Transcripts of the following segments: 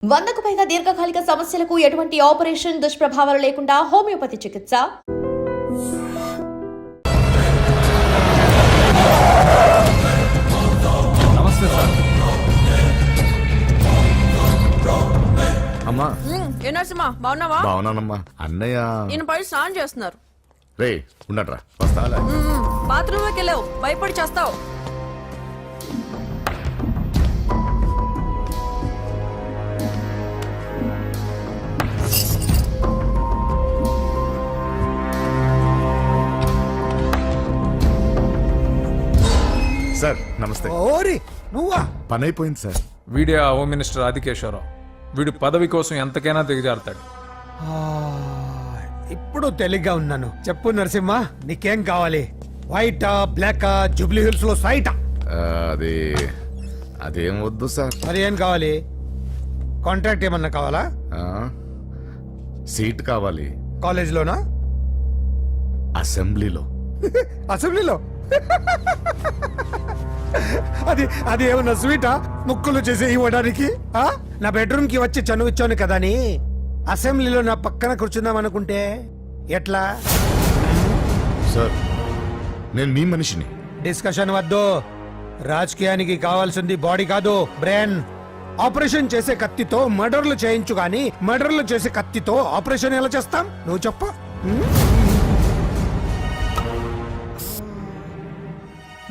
100కు పైగా దీర్ఘకాలిక సమస్యలకు ఎటువంటి ఆపరేషన్ దుష్ప్రభావాలు లేకుండా హోమియోపతి చికిత్స. నమస్తే సార్. అమ్మా ఏ నరసింహ బాగున్నావా? బాగున్నానమ్మా. అన్నయ్య ఈయన పై స్నానం చేస్తున్నారు. రే ఉండట్రా వస్తా. బాత్రూమ్ లోకి వెళ్ళావు, భయపడి చేస్తావు. సార్ నమస్తే. ఓరి నువ్వా? పని అయిపోయింది సార్. వీడే ఆ హోమ్ మినిస్టర్ ఆదికేశ్వరరావు. వీడు పదవి కోసం ఎంతకైనా దిగజారుతాడు. ఇప్పుడు తెలిగ్గా ఉన్నాను. చెప్పు నరసింహ, నీకేం కావాలి? వైటా, బ్లాకా, జూబ్లీ హిల్స్ లో సైటా? అది అదేం వద్దు సార్. మరి ఏం కావాలి? కాంట్రాక్ట్ ఏమన్నా కావాలా? ఆ, సీట్ కావాలి. కాలేజ్ లోనా? అసెంబ్లీలో. అసెంబ్లీలో? అది అది ఏమన్నా స్వీటా? ముక్కులు చేసి ఇవ్వడానికి? ఆ? నా బెడ్రూమ్ కి వచ్చి చనువిచ్చాను కదా అని అసెంబ్లీలో నా పక్కన కూర్చుందాం అనుకుంటే ఎట్లా? సార్ నేను మీ మనిషిని. డిస్కషన్ వద్దు. రాజకీయానికి కావాల్సింది బాడీ కాదు, బ్రెయిన్. ఆపరేషన్ చేసే కత్తితో మర్డర్లు చేయించు గాని మర్డర్లు చేసే కత్తితో ఆపరేషన్ ఎలా చేస్తాం? నువ్వు చెప్పు.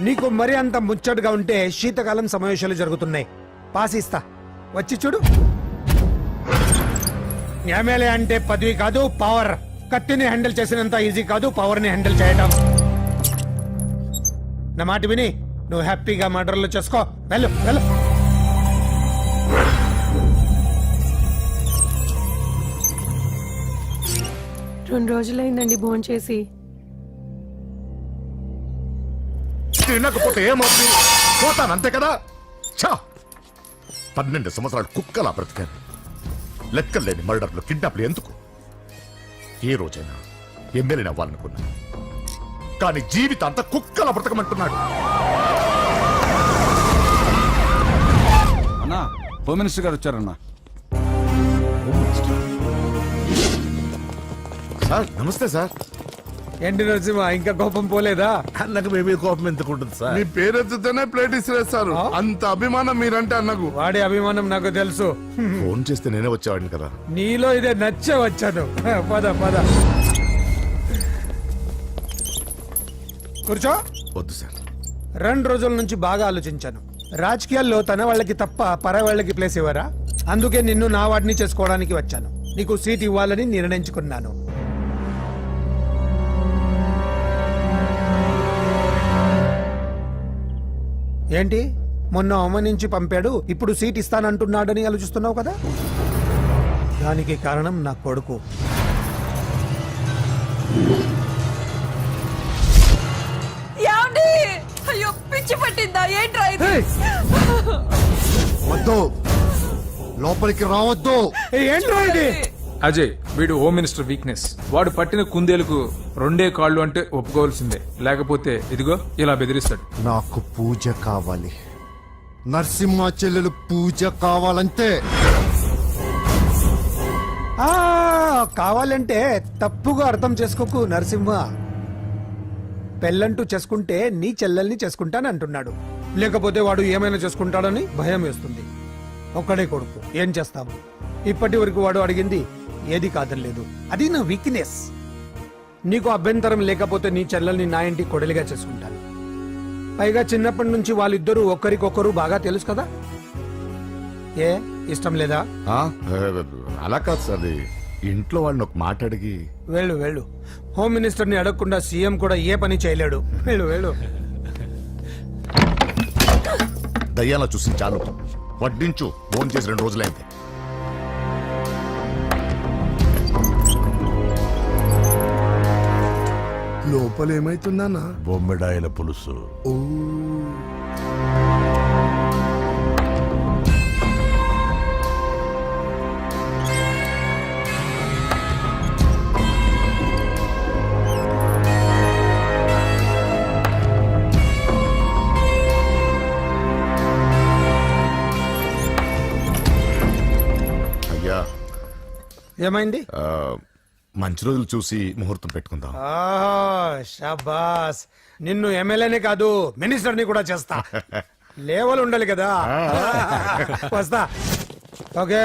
నీకు మరి అంత ముచ్చటగా ఉంటే శీతకాలం సమావేశాలు జరుగుతున్నాయి. పాసిస్తా, వచ్చి చూడు. ఎమ్మెల్యే అంటే పదవి కాదు, పవర్. కత్తిని హ్యాండిల్ చేసినంత ఈజీ కాదు పవర్ ని హ్యాండిల్ చేయడం. నా మాట విని నువ్వు హ్యాపీగా మర్డర్లు చేసుకో. వెళ్ళు వెళ్ళు. రెండు రోజులైందండి భోంచేసి. తినకపోతే ఏమవుతుంది? పోతాను అంతే కదా. ఛా! 12 సంవత్సరాలు కుక్కలా బ్రతికాను. లెక్కలేని మర్డర్లు, కిడ్నాప్లు ఎందుకు? ఏ రోజైనా ఎమ్మెల్యేని అవ్వాలనుకున్నా, కానీ జీవితాంతా కుక్కలా బ్రతకమంటున్నాడు. అన్నా, హోమ్ మినిస్టర్ గారు వచ్చారన్నా. సార్ నమస్తే సార్. ఏంటి నరసింహ, ఇంకా కోపం పోలేదా? అన్నకు మేమే కోపం ఎందుకుంటుంది సార్? మీ పేరెత్తితేనే ప్లేట్ ఇసిరేస్తారు. అంత అభిమానం మీరంటే అన్నకు. వాడి అభిమానం నాకు తెలుసు. ఫోన్ చేస్తే నేనే వచ్చేవాడిని కదా. నీలో ఇదే నచ్చే వచ్చాను. పద పద కూర్చో. వద్దు సార్. 2 రోజుల నుంచి బాగా ఆలోచించాను. రాజకీయాల్లో తన వాళ్ళకి తప్ప పర వాళ్ళకి ప్లేస్ ఇవ్వరా? అందుకే నిన్ను నా వాడిని చేసుకోవడానికి వచ్చాను. నీకు సీట్ ఇవ్వాలని నిర్ణయించుకున్నాను. ఏంటి, మొన్న అవమానించి పంపాడు, ఇప్పుడు సీట్ ఇస్తానంటున్నాడని ఆలోచిస్తున్నావు కదా? దానికి కారణం నా కొడుకు. ఏమండి? అయ్యో పిచ్చి పట్టిందా ఏంట్రా ఇది? వద్దు, లోపలికి రావద్దు. ఏంట్రా ఇది? అజయ్, వీడు హోమ్ మినిస్టర్ వీక్నెస్. వాడు పట్టిన కుందేలకు 2 కాళ్ళు అంటే ఒప్పుకోవాల్సిందే, లేకపోతే ఇదిగో ఇలా బెదిరిస్తాడు. నాకు పూజ కావాలి. నరసింహ చెల్లెలు పూజ కావాలంతే. ఆ, కావాలంటే తప్పుగా అర్థం చేసుకోకు నరసింహ. పెళ్ళంటూ చేసుకుంటే నీ చెల్లెల్ని చేసుకుంటానంటున్నాడు. లేకపోతే వాడు ఏమైనా చేసుకుంటాడని భయం వేస్తుంది. ఒక్కడే కొడుకు, ఏం చేస్తాము? ఇప్పటి వరకు వాడు అడిగింది ఏది కాదనలేదు. అది నా వీక్నెస్. నీకు అభ్యంతరం లేకపోతే నీ చెల్లెల్ని నా ఇంటి కొడలిగా చేసుకుంటాను. పైగా చిన్నప్పటి నుంచి వాళ్ళిద్దరూ ఒకరికొకరు బాగా తెలుసు కదా. ఏ ఇష్టం లేదా? ఆ, అలా కాదు సార్. అది ఇంట్లో వాళ్ళని ఒక మాట అడిగి. వెళ్ళు వెళ్ళు. హోమ్ మినిస్టర్ని అడగకుండా సీఎం కూడా ఏ పని చేయలేడు. వెళ్ళు వెళ్ళు. దయ్యాలా చూసి చాలు. వడ్డించు. ఫోన్ చేసి 2 రోజులైంది. లోపల ఏమైతుందన్నా? బొమ్మిడాయల పులుసు. ఏమైంది? మంచి రోజులు చూసి ముహూర్తం పెట్టుకుందాం. షాబాస్, నిన్ను ఎమ్మెల్యేనే కాదు మినిస్టర్ని కూడా చేస్తా. లేవల్ ఉండాలి కదా. వస్తా. ఓకే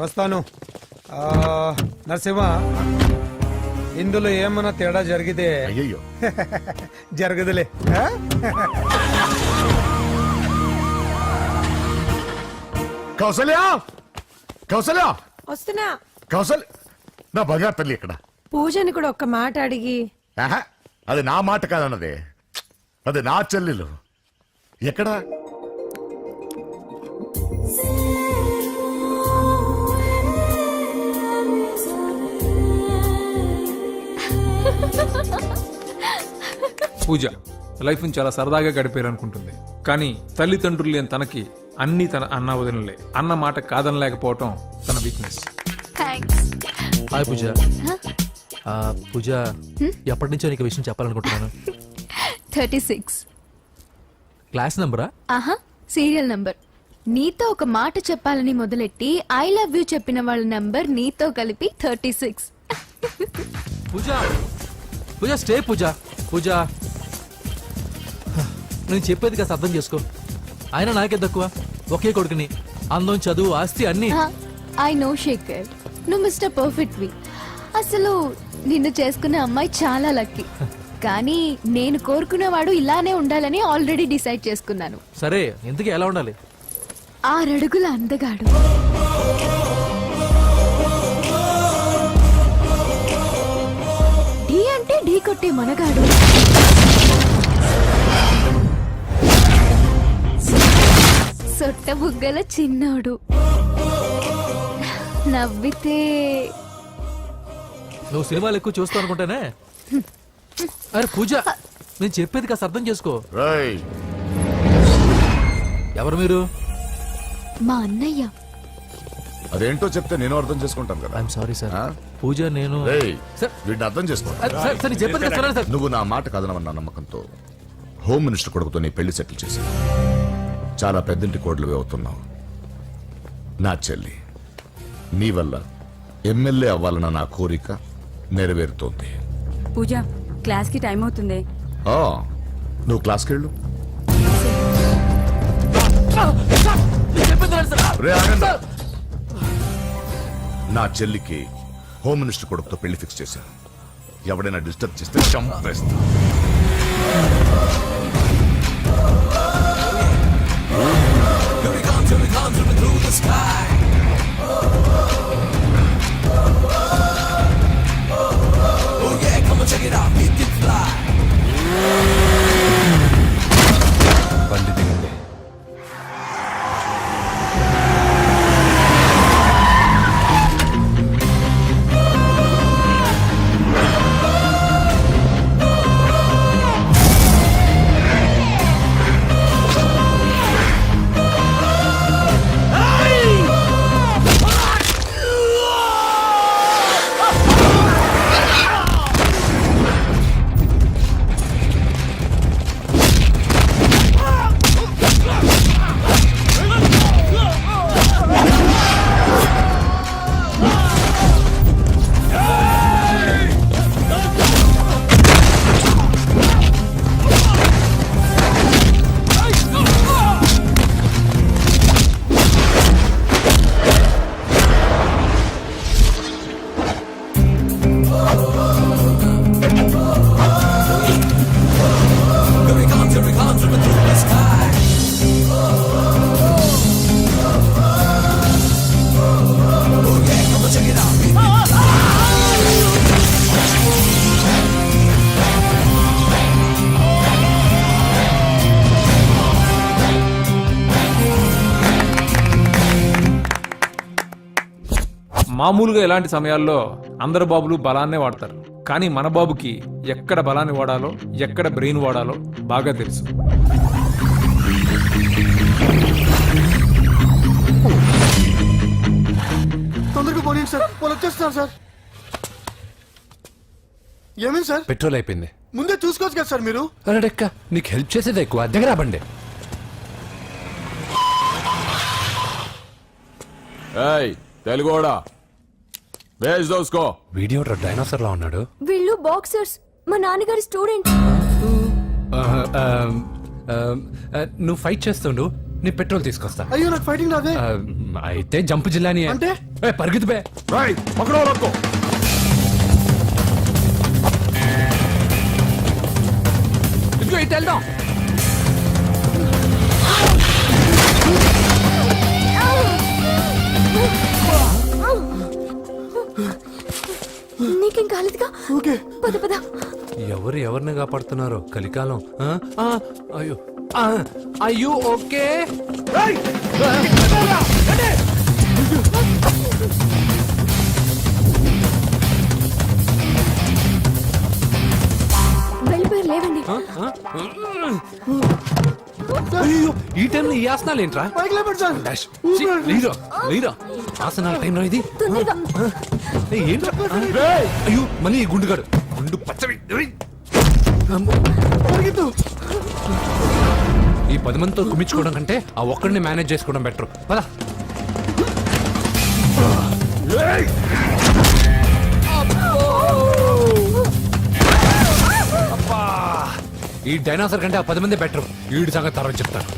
వస్తాను. నరసింహ, ఇందులో ఏమన్నా తేడా జరిగితే అయ్యయ్యో, జరగదులే. కౌసల్య, కౌసల్య, వస్తున్నా. కౌసల్య, నా బంగారు తల్లి ఎక్కడ? పూజని కూడా ఒక్క మాట అడిగి. ఆహా, అది నా మాట కాదన్నదే, అది నా చెల్లెలు. ఎక్కడా? పూజ లైఫ్ చాలా సరదాగా గడిపేయాలనుకుంటుంది, కానీ తల్లిదండ్రులు లేని తనకి అన్ని తన అన్న వదినలే. అన్న మాట కాదనలేకపోవటం తన వీక్నెస్. హాయ్ పూజ. పూజ, ఎప్పటి నుంచో నీకు విషయం చెప్పాలనుకుంటున్నాను. 36. క్లాస్ నంబరా? ఆహా, సీరియల్ నంబర్. నీతో ఒక మాట చెప్పాలని మొదలెట్టి ఐ లవ్ యూ చెప్పిన వాళ్ళ నంబర్ నీతో కలిపి 36. పూజ, పూజ స్టే. పూజ, పూజ నేను చెప్పేది కాస్త అర్థం చేసుకో. ఆయన నాకే తక్కువ, ఒకే కొడుకుని. అందం, చదువు, ఆస్తి అన్ని. ఐ నో శేఖర్, నువ్వు మిస్టర్ పర్ఫెక్ట్ వి. అసలు నిన్ను చేసుకునే అమ్మాయి చాలా లక్కీ. కానీ నేను కోరుకునేవాడు ఇలానే ఉండాలని ఆల్రెడీ డిసైడ్ చేసుకున్నాను. సరే, ఇంతకీ ఎలా ఉండాలి? 6 అడుగుల అందగాడు, ఢీ అంటే ఢీ కొట్టే మనగాడు, సొట్ట బుగ్గల చిన్నోడు, నవ్వితే నువ్వు సినిమాలు ఎక్కువ చూస్తావు అనుకుంటానే. అరే పూజ, నేను చెప్పేది కాస్త అర్థం చేసుకో. రేయ్, ఎవరు మీరు? మా అన్నయ్య. అదేంటో చెప్తే నేను అర్థం చేసుకుంటాను కదా. I'm sorry sir. ఆ? పూజ, నేను రేయ్, సార్, వీడిని అర్థం చేసుకో. సార్, నేను చెప్పేది కాస్త వినండి సార్. నువ్వు నా మాట కాదనవన్న నమ్మకంతో హోమ్ మినిస్టర్ కొడుకుతో నీ పెళ్లి సెటిల్ చేశాను. చాలా పెద్దింటి కోడలువే అవుతున్నావు. నా చెల్లి, నీ వల్ల ఎమ్మెల్యే అవ్వాలన్న నా కోరిక నెరవేరుతోంది. పూజ, క్లాస్ కి టైం అవుతుంది. ఆ, నువ్వు క్లాస్కి వెళ్ళు. నేను చెప్పేది వినండి సార్. రే, ఆగండి. నా చెల్లికి హోమ్ మినిస్టర్ కొడుకుతో పెళ్లి ఫిక్స్ చేశాను. ఎవడైనా డిస్టర్బ్ చేస్తే చంపేస్తా. బండి దిగండి. మామూలుగా ఇలాంటి సమయాల్లో అందరు బాబులు బలాన్నే వాడతారు, కానీ మన బాబుకి ఎక్కడ బలాన్ని వాడాలో ఎక్కడ బ్రెయిన్ వాడాలో బాగా తెలుసు. తొందరగా పోనీ సార్, వాళ్ళు వచ్చేస్తున్నారు సార్. ఏమైంది సార్? పెట్రోల్ అయిపోయింది. ముందే చూసుకోవచ్చు కదా సార్ మీరు. అరెక్క, నీకు హెల్ప్ చేసేది ఎక్కువ, దగ్గర బండి. ఏయ్ తెలుగోడా, भेज दो उसको వీడియో డైనోసర్ లా ఉన్నాడు. వీళ్ళు బాక్సర్స్ మా నాన్నగారి స్టూడెంట్. నువ్వు ఫైట్ చేస్తుండు, నీ పెట్రోల్ తీసుకొస్తా. అయ్యో నాకు ఫైటింగ్ రాదే. అయితే జంప్ జిల్లాని అంటే? పరిగెత్తు బే. पकड़ो रखो ఇదిగో ఇటు వెళ్దాం. నీకేం కాలేదుగా? పద పద. ఎవరు ఎవరిని కాపాడుతున్నారో కలికాలం. అయ్యో అయ్యో ఓకే. వెళ్ళిపోయారు లేవండి. అయ్యో ఈ టైంలో ఈ ఆసనాలు ఏంట్రా? పైకి లేపండి సార్. డాష్. ఛీ, లేరా ఆసనాల టైంలో ఇది. తొందరగా. ఏయ్, ఏంట్రా? అయ్యో మళ్ళీ ఈ గుండుగాడు గుండు పచ్చవి. పరిగెత్తు. ఈ 10 మందితో కుమ్మించుకోవడం కంటే ఆ ఒక్కడిని మేనేజ్ చేసుకోవడం బెటర్. పద. అబ్బా. ఈ డైనోసర్ కంటే ఆ 10 మంది బెటర్. వీడి సంగతి తర్వాత చెప్తాను.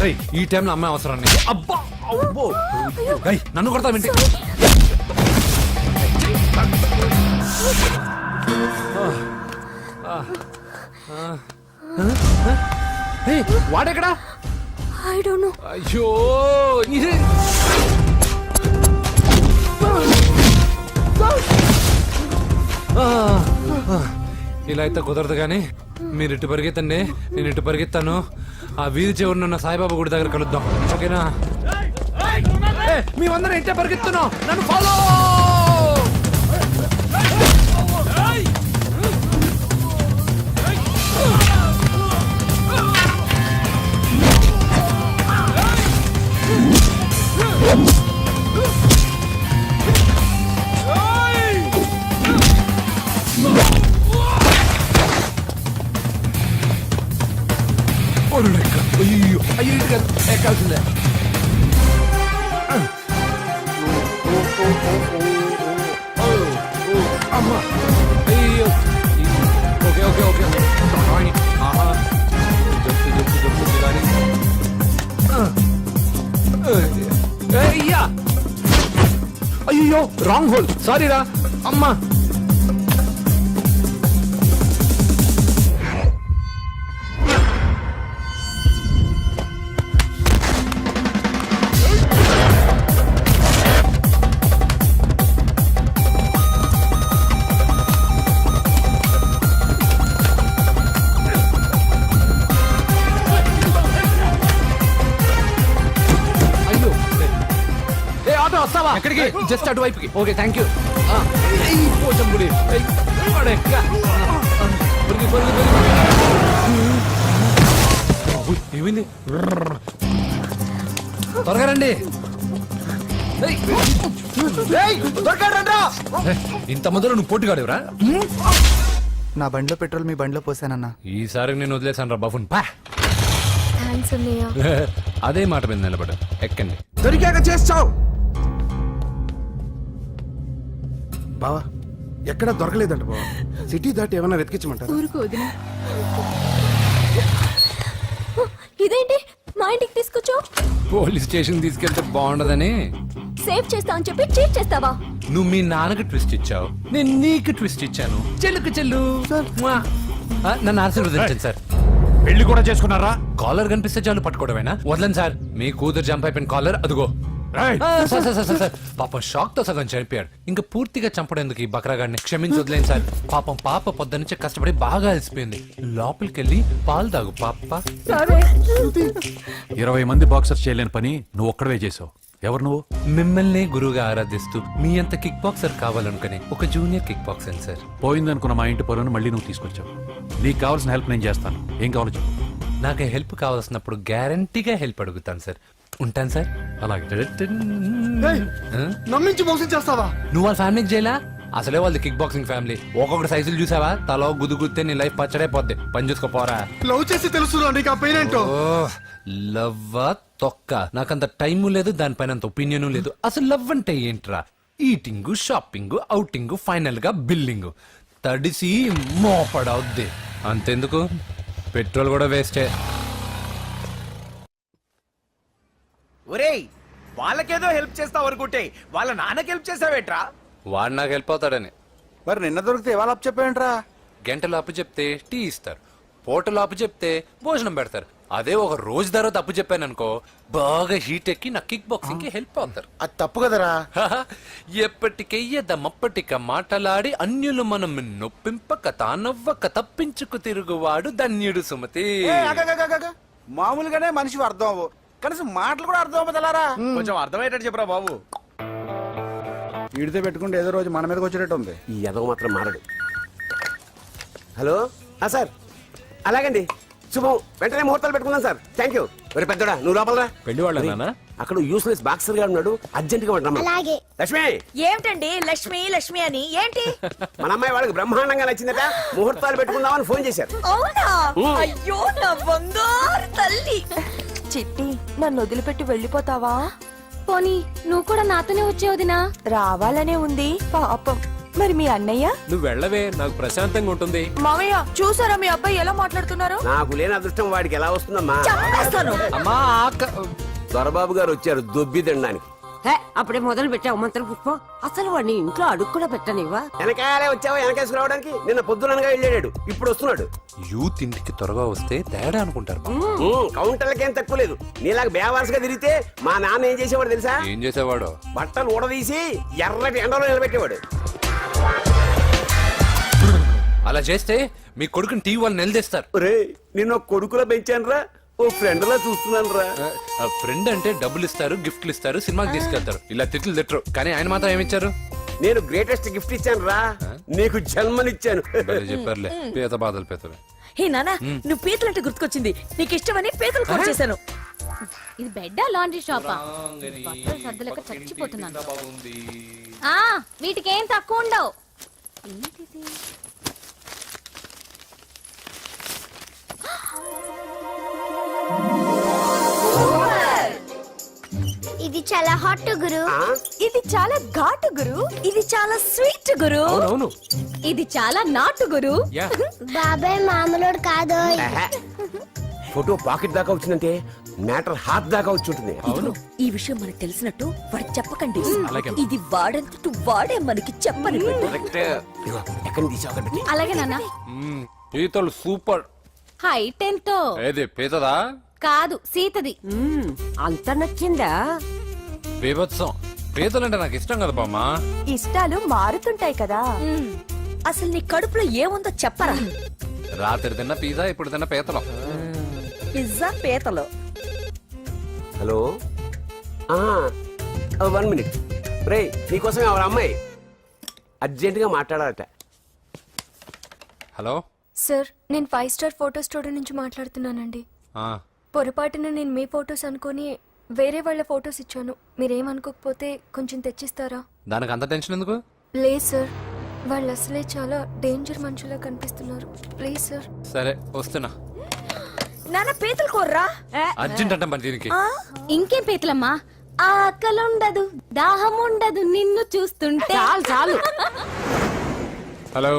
ఏయ్, ఈ టైంలో అమ్మాయి అవసరం నీకు. అబ్బా అబ్బో. ఏయ్, నన్ను కొడతా వింటే. వాడెక్కడా? I don't know. అయ్యో ఇదే. ఇలా అయితే కుదరదు కానీ మీరు ఇటు పరిగెత్తండి, నేను ఇటు పరిగెత్తాను. ఆ వీధి చివరినున్న సాయిబాబా గుడి దగ్గర కలుద్దాం, ఓకేనా? మేమందరం ఇంటే పరిగెత్తున్నాం, నన్ను ఫాలో. అయ్యో అయ్యో ఇటు కాదు, ఎక్కాల్సిందే. అమ్మా అయ్యో. Okay okay okay. ఆహా జప్తు జప్తు జప్తు కానీ. అయ్యా అయ్యో రాంగ్ హోల్, సారీ రా అమ్మా. ఎక్కడికి? జస్ట్ అటువైపుకి. Okay thank you. పోచం గుడి ఏమైంది? త్వరగా రండి. ఇంత మందిలో నువ్వు పోటీగాడేవరా? నా బండిలో పెట్రోల్ మీ బండిలో పోసానన్నా. ఈసారి నేను వదిలేసాను రా బాబున్. పా. థాంక్స్ అన్నయ్య. అదే మాట మీద నిలబడ. ఎక్కండి. దొరికాక చేస్తావు బావా. ఎక్కడ దొరకలేదంట బావా. సిటీ దాటి ఏమైనా వెతికించమంటారు? ఊరుకు వదిన. ఇదేంటి మా ఇంటికి తీసుకొచ్చావు? పోలీస్ స్టేషన్ తీసుకెళ్తే బాగుండదని. సేవ్ చేస్తా అని చెప్పి చీట్ చేస్తావా? నువ్వు మీ నాన్నకి ట్విస్ట్ ఇచ్చావు, నేను నీకు ట్విస్ట్ ఇచ్చాను. చెల్లుకు చెల్లు. నన్ను ఆశీర్వదించండి సార్. పెళ్లి కూడా చేసుకున్నారా? కాలర్ కనిపిస్తే చాలు పట్టుకోవడమేనా? వదలండి సార్. మీ కూతురు జంప్ అయిపోయిన కాలర్ అదుగో. సార్ సార్ సార్ సార్, పాపం షాక్ తో సగం చనిపోయాడు. ఇంకా పూర్తిగా చంపడేందుకు ఈ బక్రాగాడిని క్షమించి వదిలేండి సార్. పాపం పాప పొద్దున్నుంచి కష్టపడి బాగా అలసిపోయింది. లోపలికెళ్ళి పాలు తాగు పాప. 20 మంది బాక్సర్స్ చేయలేని పని నువ్వు ఒక్కడవే చేసావు. ఎవరు నువ్వు? మిమ్మల్ని గురువుగా ఆరాధిస్తూ మీ అంత కిక్ బాక్సర్ కావాలనుకుని ఒక జూనియర్ కిక్ బాక్సర్ సార్. పోయిందనుకున్న మా ఇంటి పరువును మళ్ళీ నువ్వు తీసుకొచ్చావు. నీకు కావాల్సిన హెల్ప్ నేను చేస్తాను. ఏం కావాలో చెప్పు. నాకు హెల్ప్ కావాల్సినప్పుడు గ్యారంటీగా హెల్ప్ అడుగుతాను సార్. ఉంటాను సార్. అలాగే నమ్మించి మోసం చేస్తావా? నువ్వు వాళ్ళ ఫ్యామిలీకి చేయలా? అసలే వాళ్ళది కిక్ బాక్సింగ్ ఫ్యామిలీ. ఒక్కొక్కటి సైజులు చూసావా? తలో గుద్దుగుద్దే నీ లైఫ్ పచ్చడైపోద్ది. పని చూసుకోపోరా. లవ్ చేసి తెలుసు నీకు ఆ పెయిన్ ఏంటో. లవ్వా తొక్క. నాకంత టైము లేదు, దానిపైన అంత ఒపీనియన్ లేదు. అసలు లవ్ అంటే ఏంట్రా? ఈటింగ్, షాపింగ్, అవుటింగ్, ఫైనల్ గా బిల్డింగ్. తడిసి మోపడవుద్ది. అంతెందుకు, పెట్రోల్ కూడా వేస్టే. ఒరేయ్, వాళ్ళకేదో హెల్ప్ చేస్తావు అనుకుంటే వాళ్ళ నాన్నకి హెల్ప్ చేసావేట్రా? వాడు నాకు హెల్ప్ అవుతాడని. మరి నిన్న దొరికితే ఇవాళ అప్పు చెప్పేంట్రా? గంటలు అప్పు చెప్తే టీ ఇస్తారు, పూటలు అప్పు చెప్తే భోజనం పెడతారు. అదే ఒక రోజు తర్వాత అప్పు చెప్పాను అనుకో, బాగా హీట్ ఎక్కి నా కిక్ బాక్సింగ్ కి హెల్ప్ అవుతారు. అది తప్పు కదరా. ఎప్పటికెయ్యదమప్పటిక మాటలాడి అన్యులు మనం నొప్పింపక తానవ్వక తప్పించుకు తిరుగువాడు ధన్యుడు సుమతి. మామూలుగానే మనిషి అర్థం అవ్వు, కనీసం మాటలు కూడా అర్థం అవ్వదలారా? కొంచెం అర్థమయ్యేటట్టు చెప్పరా బాబు. వీడితో పెట్టుకుంటే ఏదో రోజు మన మీదకి వచ్చేటట్టు ఉంది. ఈ ఎదవ మాత్రం మారడు. హలో సార్, అలాగండి, శుభం. వెంటనే ముహూర్తాలు పెట్టుకుందాం సార్. Thank you. మరి పెద్దడా నువ్వు లోపలరా. పెళ్లి వాళ్ళ అక్కడ యూస్లెస్ బాక్సర్ గా ఉన్నాడు, అర్జెంట్ గా ఉంటాం. లక్ష్మి, ఏమిటండి లక్ష్మి లక్ష్మి అని ఏంటి? మన అమ్మాయి వాళ్ళకి బ్రహ్మాండంగా నచ్చిందట, ముహూర్తాలు పెట్టుకుందామని ఫోన్ చేశారు. అవునా? అయ్యో నా బంగారు తల్లి. చిట్టి, నన్ను వదిలిపెట్టి వెళ్ళిపోతావా? పోనీ నువ్వు కూడా నాతోనే వచ్చేవదినా? రావాలనే ఉంది పాపం. మరి మీ అన్నయ్య? నువ్వు వెళ్ళవే, నాకు ప్రశాంతంగా ఉంటుంది. మామయ్య చూసారా మీ అబ్బాయి ఎలా మాట్లాడుతున్నారు? నాకు లేని అదృష్టం వాడికి ఎలా వస్తుందమ్మా? చంపేస్తాను. అమ్మా దొరబాబు గారు వచ్చారు దొబ్బి తినడానికి. అప్పుడే మొదలు పెట్టావు మంత్ర పుష్పం. అసలు వాడిని ఇంట్లో అడుగు కూడా పెట్టనివ్వా? వెనకాలే వచ్చావా? వెనకేసుకు రావడానికి నిన్న పొద్దుననగా వెళ్ళాడు, ఇప్పుడు వస్తున్నాడు. యూత్ ఇంటికి త్వరగా వస్తే తేడా అనుకుంటారు. కౌంటర్లకేం తక్కువ లేదు. నీలాగా బేవారసుగా తిరిగితే మా నాన్న ఏం చేసేవాడు తెలుసా? ఏం చేసేవాడు? బట్టలు ఊడదీసి ఎర్రటి ఎండలో నిలబెట్టేవాడు. అలా చేస్తే మీ కొడుకుని టీవీ వాళ్ళు నిలదీస్తారు. ఒరే, నిన్న కొడుకులో పెంచాను రా, ఓ ఫ్రెండ్ లా చూస్తున్నాను రా. ఫ్రెండ్ అంటే డబ్బులు ఇస్తారు, గిఫ్ట్లు ఇస్తారు, సినిమాకి తీసుకెళ్తారు. ఇలా తిట్లు తిట్టరు, కానీ ఆయన మాత్రం ఏమిచ్చారు? నేను గ్రేటెస్ట్ గిఫ్ట్ ఇచ్చాను రా, నీకు జన్మనిచ్చాను. చెప్పారులే, పేద బాధలు పేదలు. హే నానా, నువ్వు పీతలంటే గుర్తుకొచ్చింది. నీకు ఇష్టమని పీతలు కూడా చేశాను. ఇది బెడ్ లాండ్రీ షాపా? బట్టలు సర్దలేక చచ్చిపోతున్నాను. వీటికి ఏం తక్కువ ఉండవు. ఏంటిది? ఇది చాలా హాట్ గురు. ఇది చాలా ఘాటు గురు. ఇది చాలా స్వీట్ గురు. అవును, ఇది చాలా నాటు గురు. బాబాయ్ మామూలుడు కాదు. ఫోటో పాకెట్ దాకా వచ్చిందంటే మ్యాటర్ హాత్ దాకా వచ్చి ఉంటుంది. ఈ విషయం మనకు తెలిసినట్టు వాడికి చెప్పకండి. ఇది వాడంతట వాడే మనకి చెప్పని. ఎక్కడ తీసావు? అలాగే నాన్న. పీతలు సూపర్. హైట్ ఎంతో? ఏది పీతదా? కాదు, సీతది. అంత నచ్చిందా? బీభత్సం. పీతలంటే నాకు ఇష్టం కదా బామ్మ. ఇష్టాలు మారుతుంటాయి కదా. అసలు నీ కడుపులో ఏముందో చెప్పరా? రాత్రి తిన్న పిజ్జా, ఇప్పుడు తిన్న పీతలు. పిజ్జా పీతలు. Hello, 1 minute. రే, నీకోసమే ఆ అమ్మాయి అర్జెంట్ గా మాట్లాడాలట. హలో సార్, నేను 5 స్టార్ ఫోటో స్టూడియో నుంచి మాట్లాడుతున్నానండి. పొరపాటున నేను మీ ఫొటోస్ అనుకొని వేరే వాళ్ళ ఫొటోస్ ఇచ్చాను. మీరేమనుకోకపోతే కొంచెం తెచ్చిస్తారా? దానికి అంత టెన్షన్ ఎందుకు? లేదు సార్, వాళ్ళు అసలే చాలా డేంజర్ మనుషులా కనిపిస్తున్నారు. Please sir. సరే వస్తున్నా. నాన్న పీతలు కోర్రా. అర్జెంట్ అంట మరి దీనికి. ఇంకేం పీతలమ్మా? ఆకలి ఉండదు, దాహం ఉండదు నిన్ను చూస్తుంటే. చాలు చాలు. హలో,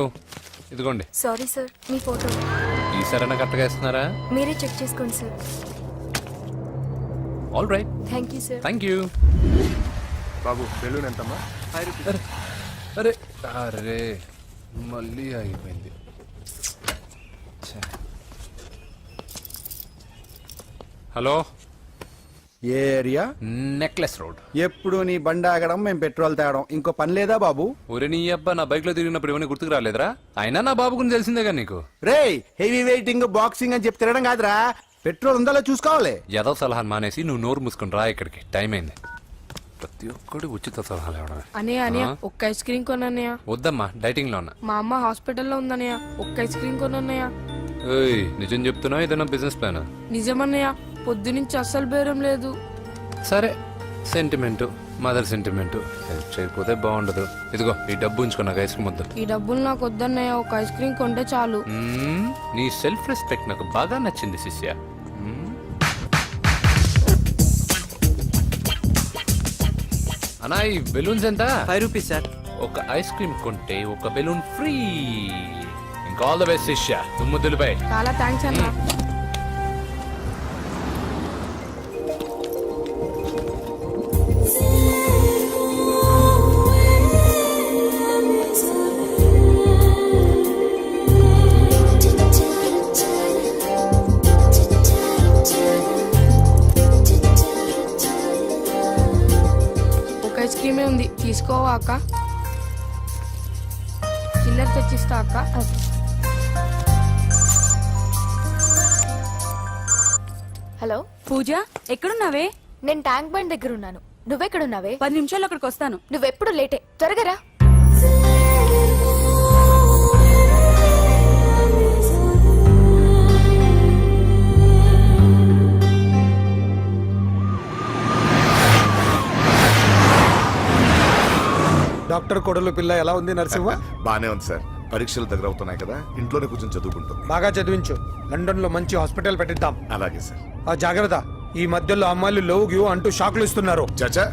ఇదిగోండి. సారీ సార్, మీ ఫోటో. ఈసారైనా కరెక్ట్గా ఇస్తున్నారా? మీరే చెక్ చేసుకోండి sir. All right. Thank you sir. Thank you. Babu balloon ఎంతమ్మా? అరే అరే, మళ్ళీ ఆగిపోయింది. హలో, ఏ ఏరియా? Necklace road. ఎప్పుడు నీ బండి ఆగడం, మేము పెట్రోల్ తేవడం, ఇంకో పని లేదా బాబు? ఒరే నీ అబ్బా, నా బైక్ లో తిరిగినప్పుడు ఇవన్నీ గుర్తుకు రాలేదురా? అయినా నా బాబు గురించి తెలిసిందేగా నీకు. రే, హెవీ వెయిటింగ్ బాక్సింగ్ అని చెప్పి తిరగడం కాదురా, పెట్రోల్ ఉందో చూసుకోవాలి. ఏదో సలహాలు మానేసి నువ్వు నోరు మూసుకుని రా ఇక్కడికి. టైం అయింది. ప్రతి ఒక్కడు ఉచిత సలహాలు ఇవ్వడమే. అనయ్య ఒక్క ఐస్ క్రీమ్ కొనన్నయ్య. వద్దమ్మా, డైటింగ్ లో ఉన్నా. మా అమ్మ హాస్పిటల్లో ఉందన్నయ్య, ఒక్క ఐస్ క్రీమ్ కొనన్నయ్య. ఏయ్, నిజం చెప్తున్నావు? ఏదైనా బిజినెస్ ప్లాన్? నిజమన్నయ్య, పొద్దునుంచి అస్సలు బేరం లేదు. సరే సెంటిమెంట్, మదర్ సెంటిమెంట్. హెల్ప్ చేయకపోతే బాగుండదు. ఇదిగో ఈ డబ్బు ఉంచుకో, నాకు ఐస్ క్రీమ్ వద్దు. ఈ డబ్బులు నాకు వద్దన్నయ్య, ఒక ఐస్ క్రీమ్ కొంటే చాలు. నీ సెల్ఫ్ రెస్పెక్ట్ నాకు బాగా నచ్చింది శిష్య. అన్నా ఈ బెలూన్స్ ఎంత? 5 రూపీస్ సార్. ఒక ఐస్ క్రీమ్ కొంటే ఒక బెలూన్ ఫ్రీ. ఇంకా ఆల్ ద బెస్ట్ శిష్య, నువ్వు దులిపై. చాలా థ్యాంక్స్ అన్న. ఒక ఐస్ క్రీమే ఉంది, తీసుకోవా అక్క? చిల్లర తెచ్చిస్తా అక్క. హలో, పూజ ఎక్కడున్నావే? నేను ట్యాంక్ బండ్ దగ్గర ఉన్నాను. నువ్వెక్కడున్నావే? 10 నిమిషాలు అక్కడికి వస్తాను. నువ్వెప్పుడు లేటే, త్వరగా రా. డాక్టర్ కొడలు పిల్ల ఎలా ఉంది నరసింహ? బానే ఉంది సార్. పరీక్షలు దగ్గర అవుతున్నాయి కదా, ఇంట్లోనే కూర్చొని చదువుకుంటుంది. బాగా చదివించు. లండన్ లో మంచి హాస్పిటల్ పెట్టిద్దాం. అలాగే సార్. ఆ జాగ్రత్త, ఈ మధ్యలో అమ్మాయిలు లవ్ గివ్ అంటూ షాక్లు ఇస్తున్నారు. చచ్చా,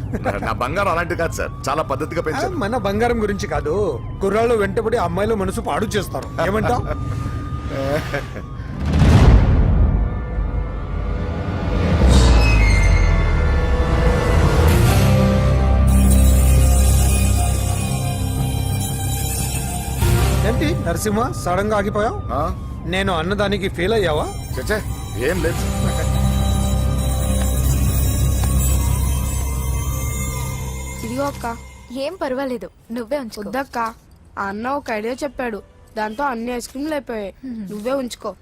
నా బంగారం అలాంటి కాదు సార్, చాలా పద్ధతిగా ఆ, పెంచాను. మన బంగారం గురించి కాదు, కుర్రాళ్ళు వెంటబడి అమ్మాయిలు మనసు పాడు చేస్తారు. ఏమంటావ్? ఏంటి నరసింహ, సడన్ గా ఆగిపోయావు? ఆ? నేను అన్నదానికి ఫెయిల్ అయ్యావా? చచ్చా, ఏం లేదు సార్. ఇదిగో అక్క. ఏం పర్వాలేదు, నువ్వే ఉంచు. వద్దక్క, ఆ అన్న ఒక ఐడియా చెప్పాడు, దాంతో అన్ని ఐస్ క్రీమ్లు అయిపోయాయి. నువ్వే ఉంచుకో.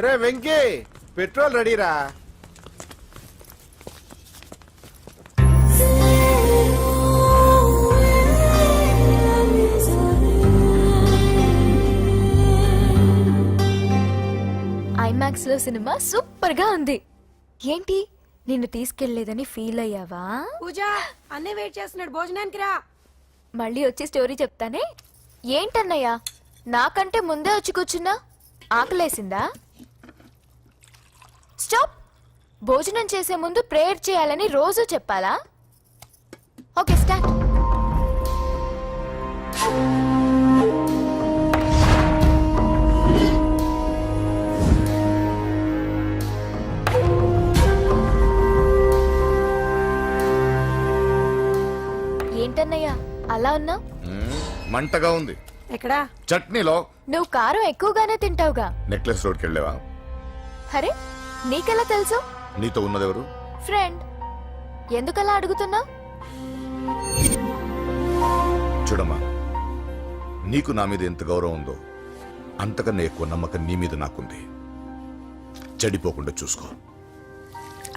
రే వెంకీ, పెట్రోల్ రెడీరా? ఐమాక్స్ లో సినిమా సూపర్ గా ఉంది. ఏంటి, నిన్ను తీసుకెళ్లేదని ఫీల్ అయ్యావా? పూజ, అన్నయ్య వెయిట్ చేస్తున్నాడు, భోజనానికి రా. మళ్ళీ వచ్చి స్టోరీ చెప్తానే. ఏంటన్నయ్యా, నాకంటే ముందే వచ్చి కూర్చున్నా? ఆకలేసిందా? స్టాప్. భోజనం చేసే ముందు ప్రేయర్ చేయాలని రోజు చెప్పాలా? Okay, start. ఏంటన్నయ్యా అలా ఉన్నావు? మంటగా ఉంది. ఎక్కడా? చట్నీలో. నువ్వు కారం ఎక్కువగానే తింటావుగా. నెక్లెస్ రోడ్కి వెళ్ళావా? అరే, నీకెలా తెలుసు? నీతో ఉన్నదెవరు? ఫ్రెండ్. ఎందుకలా అడుగుతున్నావు? చూడమ్మా, నీకు నా మీద ఎంత గౌరవం ఉందో అంతకన్నా ఎక్కువ నమ్మకం నీ మీద నాకుంది. చెడిపోకుండా చూసుకో.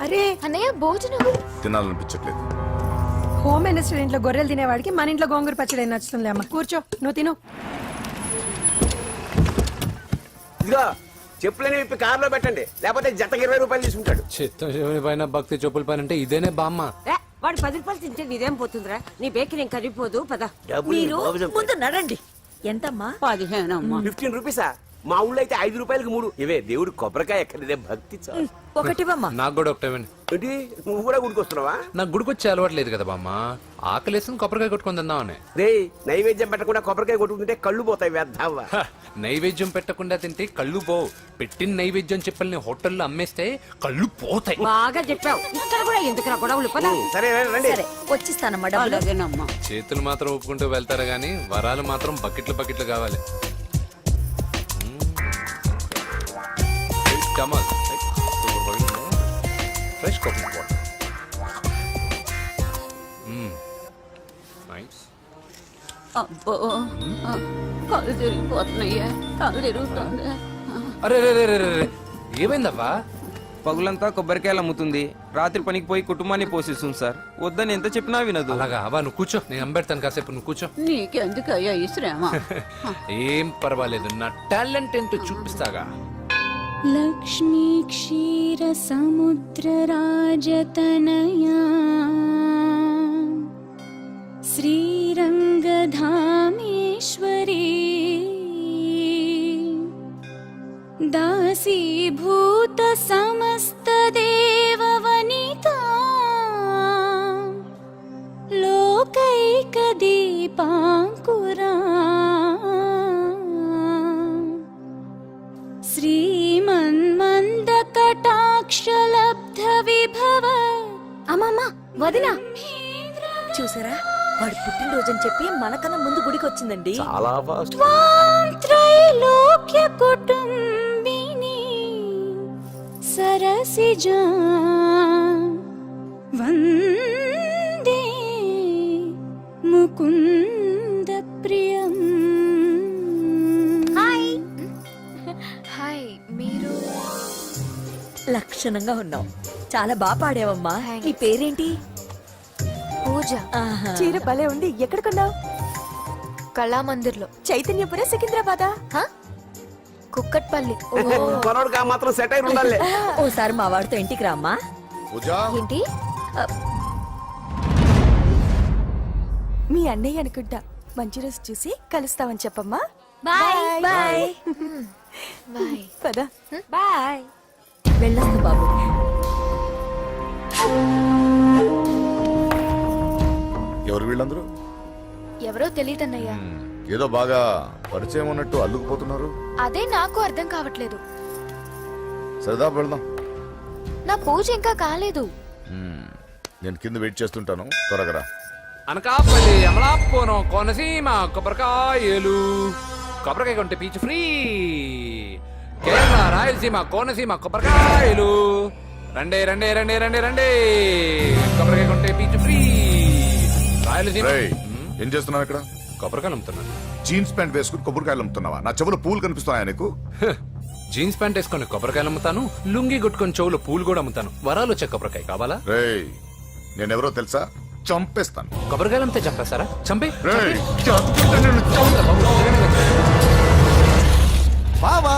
అరే అన్నయ్య, భోజనం తినాలనిపించట్లేదు. హోమ్ మినిస్టర్ ఇంట్లో గొర్రెలు తినేవాడికి మన ఇంట్లో గోంగూర పచ్చడి నచ్చుతుంది. అమ్మ కూర్చో, నువ్వు తిను. ఇదిగో చెప్పులని విప్పి కారులో పెట్టండి, లేకపోతే జతకి 20 రూపాయలు తీసుకుంటాడు. చిత్తం శివుని పైన భక్తి చెప్పుల పైన అంటే ఇదేనే బామ్మ. వాడు 10 రూపాయలు తింటే నీదేం పోతుందిరా? నీ బేకరీ ఏం కరిగిపోదు. పద. డబ్బులు మీరు బాబు చంపాడు. ముందు నడండి. ఎంతమ్మా? 15 అమ్మా. 15 రూపీసా? మా ఊళ్ళో అయితే 5 రూపాయలకి 3. ఇవే దేవుడు కొబ్బరికాయ ఎక్కడిదే భక్తి చాలు. ఒకటివమ్మా. నాకు కూడా ఒకటే ఇవ్వండి. ఏంటి, నువ్వు కూడా గుడికొస్తున్నావా? నాకు గుడికొచ్చే అలవాట్లేదు కదా బామ్మ. ఆకలేసిన కొబ్బరికాయ కొట్టుకొని తిందామని. రే, నైవేద్యం పెట్టకుండా కొబ్బరికాయ కొట్టుకుంటే కళ్ళు పోతాయి, వేద్దావా? హ, నైవేద్యం పెట్టకుండా తింటే కళ్ళు పోవు. పెట్టిన నైవేద్యం చెప్పల్ని హోటల్లో అమ్మేస్తే కళ్ళు పోతాయి. బాగా చెప్పావు. ఇక్కడ కూడా ఎందుకు గొడవలు? పద. సరే రండి. సరే, వచ్చిస్తానమ్మా డబ్బులు. చేతులు మాత్రం ఒప్పుకుంటూ వెళ్తారు గానీ వరాలు మాత్రం బకెట్లు బకెట్లు కావాలి. Fresh coffee nice. అబ్బో, కళ్ళు తిరిగిపోతున్నాయ్యా, కళ్ళు తిరుగుతుంది. అరే రే రే రే రే, ఏమైందవ్వా? పగులంతా కొబ్బరికాయలు అమ్ముతుంది, రాత్రి పనికి పోయి కుటుంబాన్ని పోషిస్తుంది సార్. వద్దని ఎంత చెప్పినా వినదు. అలాగా అవ్వా, నువ్వు కూర్చో, నేను అంబెడతాను కాసేపు, నువ్వు కూర్చో. నీకెందుకయ్యా ఈ శ్రమ? ఏం పర్వాలేదు, నా టాలెంట్ ఏంటో చూపిస్తాగా. లక్ష్మీ క్షీర సముద్ర రాజతనయా శ్రీరంగధామేశ్వరీ దాసీభూత సమస్త దేవవనితా లోకైక దీపాంకురా శ్రీమన్మంద కటాక్షలబ్ధ విభవ. అమ్మమ్మ వదినా చూసారా వాడు పుట్టినరోజని చెప్పి మనకన్నా ముందు గుడికి వచ్చిందండి. చాలా ఫాస్ట్. త్వాం త్రైలోక్య కుటుంబిని సరసిజా వందే ముకుంద ప్రియం. హాయ్, మీరు లక్షణంగా ఉన్నావు. చాలా బాగా పాడావమ్మా. నీ పేరేంటి? పూజ. చీర భలే ఉంది. ఎక్కడ కొన్నావు? కళామందిర్లో. చైతన్యపుర సికింద్రాబాదా? కుక్కట్పల్లి. మనోడికి ఆ మాత్రం సెటైర్ ఉండాలి. ఓసారి మా వాడితో ఇంటికి రామ్మా. పూజా ఏంటి? మీ అన్నయ్య అనుకుంటా. మంచి రోజు చూసి కలుస్తామని చెప్పమ్మా. బాయ్. Bye bye. పద. బాయ్. వెళ్ళొస్తా బాబు. ఎవరు వీళ్ళందరూ? ఎవరో తెలియదన్నయ్యా. ఏదో బాగా పరిచయం ఉన్నట్టు అల్లుకుపోతున్నారు. అదే నాకు అర్థం కావట్లేదు. సరదా వెళ్దాం. నా పూజ ఇంకా కాలేదు. నేను కింద వెయిట్ చేస్తుంటాను, త్వరగా రా. అనకాపల్లి, అమలాపురం, కోనసీమ కొబ్బరికాయలు. కొబ్బరికాయ కొంటే పీచు ఫ్రీ. కేరళ, రాయలసీమ, కోనసీమ కొబ్బరికాయలు. రండే రండే రండే రండే రండే. కొబ్బరికాయ కొంటే పీచు ఫ్రీ. రాయలసీమ. రేయ్, ఏం చేస్తున్నావు ఇక్కడ? కొబ్బరికాయలు అమ్ముతున్నాను. జీన్స్ ప్యాంట్ వేసుకుని కొబ్బరికాయలు అమ్ముతున్నావా? నా చెవులు పూలు కనిపిస్తున్నాయా నీకు? జీన్స్ ప్యాంట్ వేసుకొని కొబ్బరికాయలు అమ్ముతాను. లుంగి కొట్టుకొని చెవులు పూలు కూడా అమ్ముతాను. వరాలు వచ్చే కొబ్బరికాయ కావాలా? రేయ్, నేనెవరో తెలుసా? చంపేస్తాను. కొబ్బరికాయలు అమ్మితే చంపేస్తారా? చంపే. రేయ్, చంపితే నిన్ను బావా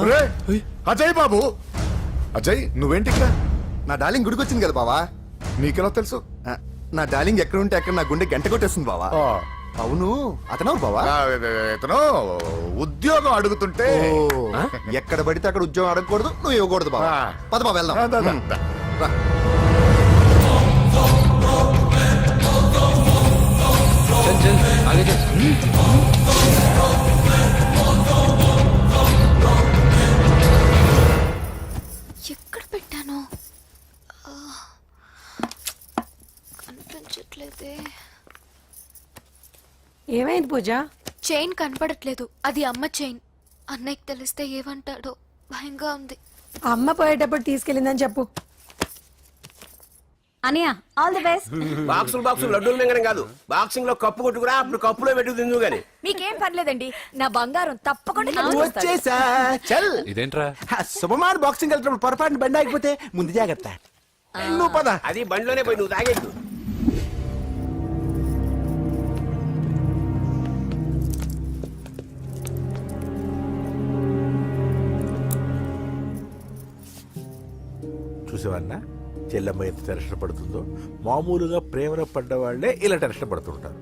రేయ్, అజయ్ బాబు. అజయ్, నువ్వేంటి ఇక్కడ? నా డార్లింగ్ గుడికి వచ్చింది కదా బావా. నీకెలా తెలుసు? నా డార్లింగ్ ఎక్కడ ఉంటే అక్కడ నా గుండె గంట కొట్టేస్తుంది బావా. అవును, అతను బావా. ఇతను ఉద్యోగం అడుగుతుంటే ఎక్కడ పడితే అక్కడ ఉద్యోగం అడగకూడదు, నువ్వు ఇవ్వకూడదు బావా. పద బావ వెళ్దాం. రా. చల్ చల్ ఆగే చల్. ఎక్కడ పెట్టాను? కనిపించట్లేదే. ఏమైంది పూజ? చైన్ కనపడట్లేదు. అది అమ్మ చైన్. అన్నయ్యకి తెలిస్తే ఏమంటాడో భయంగా ఉంది. అమ్మ పోయేటప్పుడు తీసుకెళ్ళిందని చెప్పు. అనియా ఆల్ ది బెస్ట్. బాక్సులు లడ్డూలు మింగడం కాదు, బాక్సింగ్ లో కప్పు కొట్టుకురా, అప్పుడు కప్పులో పెట్టు తిందు గాని. మీకేం పర్లేదండి, నా బంగారం తప్పకుండా వచ్చేసా. చల్. ఇదేంట్రా? శుభమాన్ బాక్సింగ్ వెళ్తున్నప్పుడు పొరపాటున బండి ఆగిపోతే ముందు జాగ్రత్త. నువ్వు పద. అది బండిలోనే పోయి నువ్వు తాగేద్దు. చూసేవన్నా చెల్లమ్మ ఎంత టెన్షన్ పడుతుందో. మామూలుగా ప్రేమలో పడ్డవాళ్లే ఇలా టెన్షన్ పడుతుంటారు.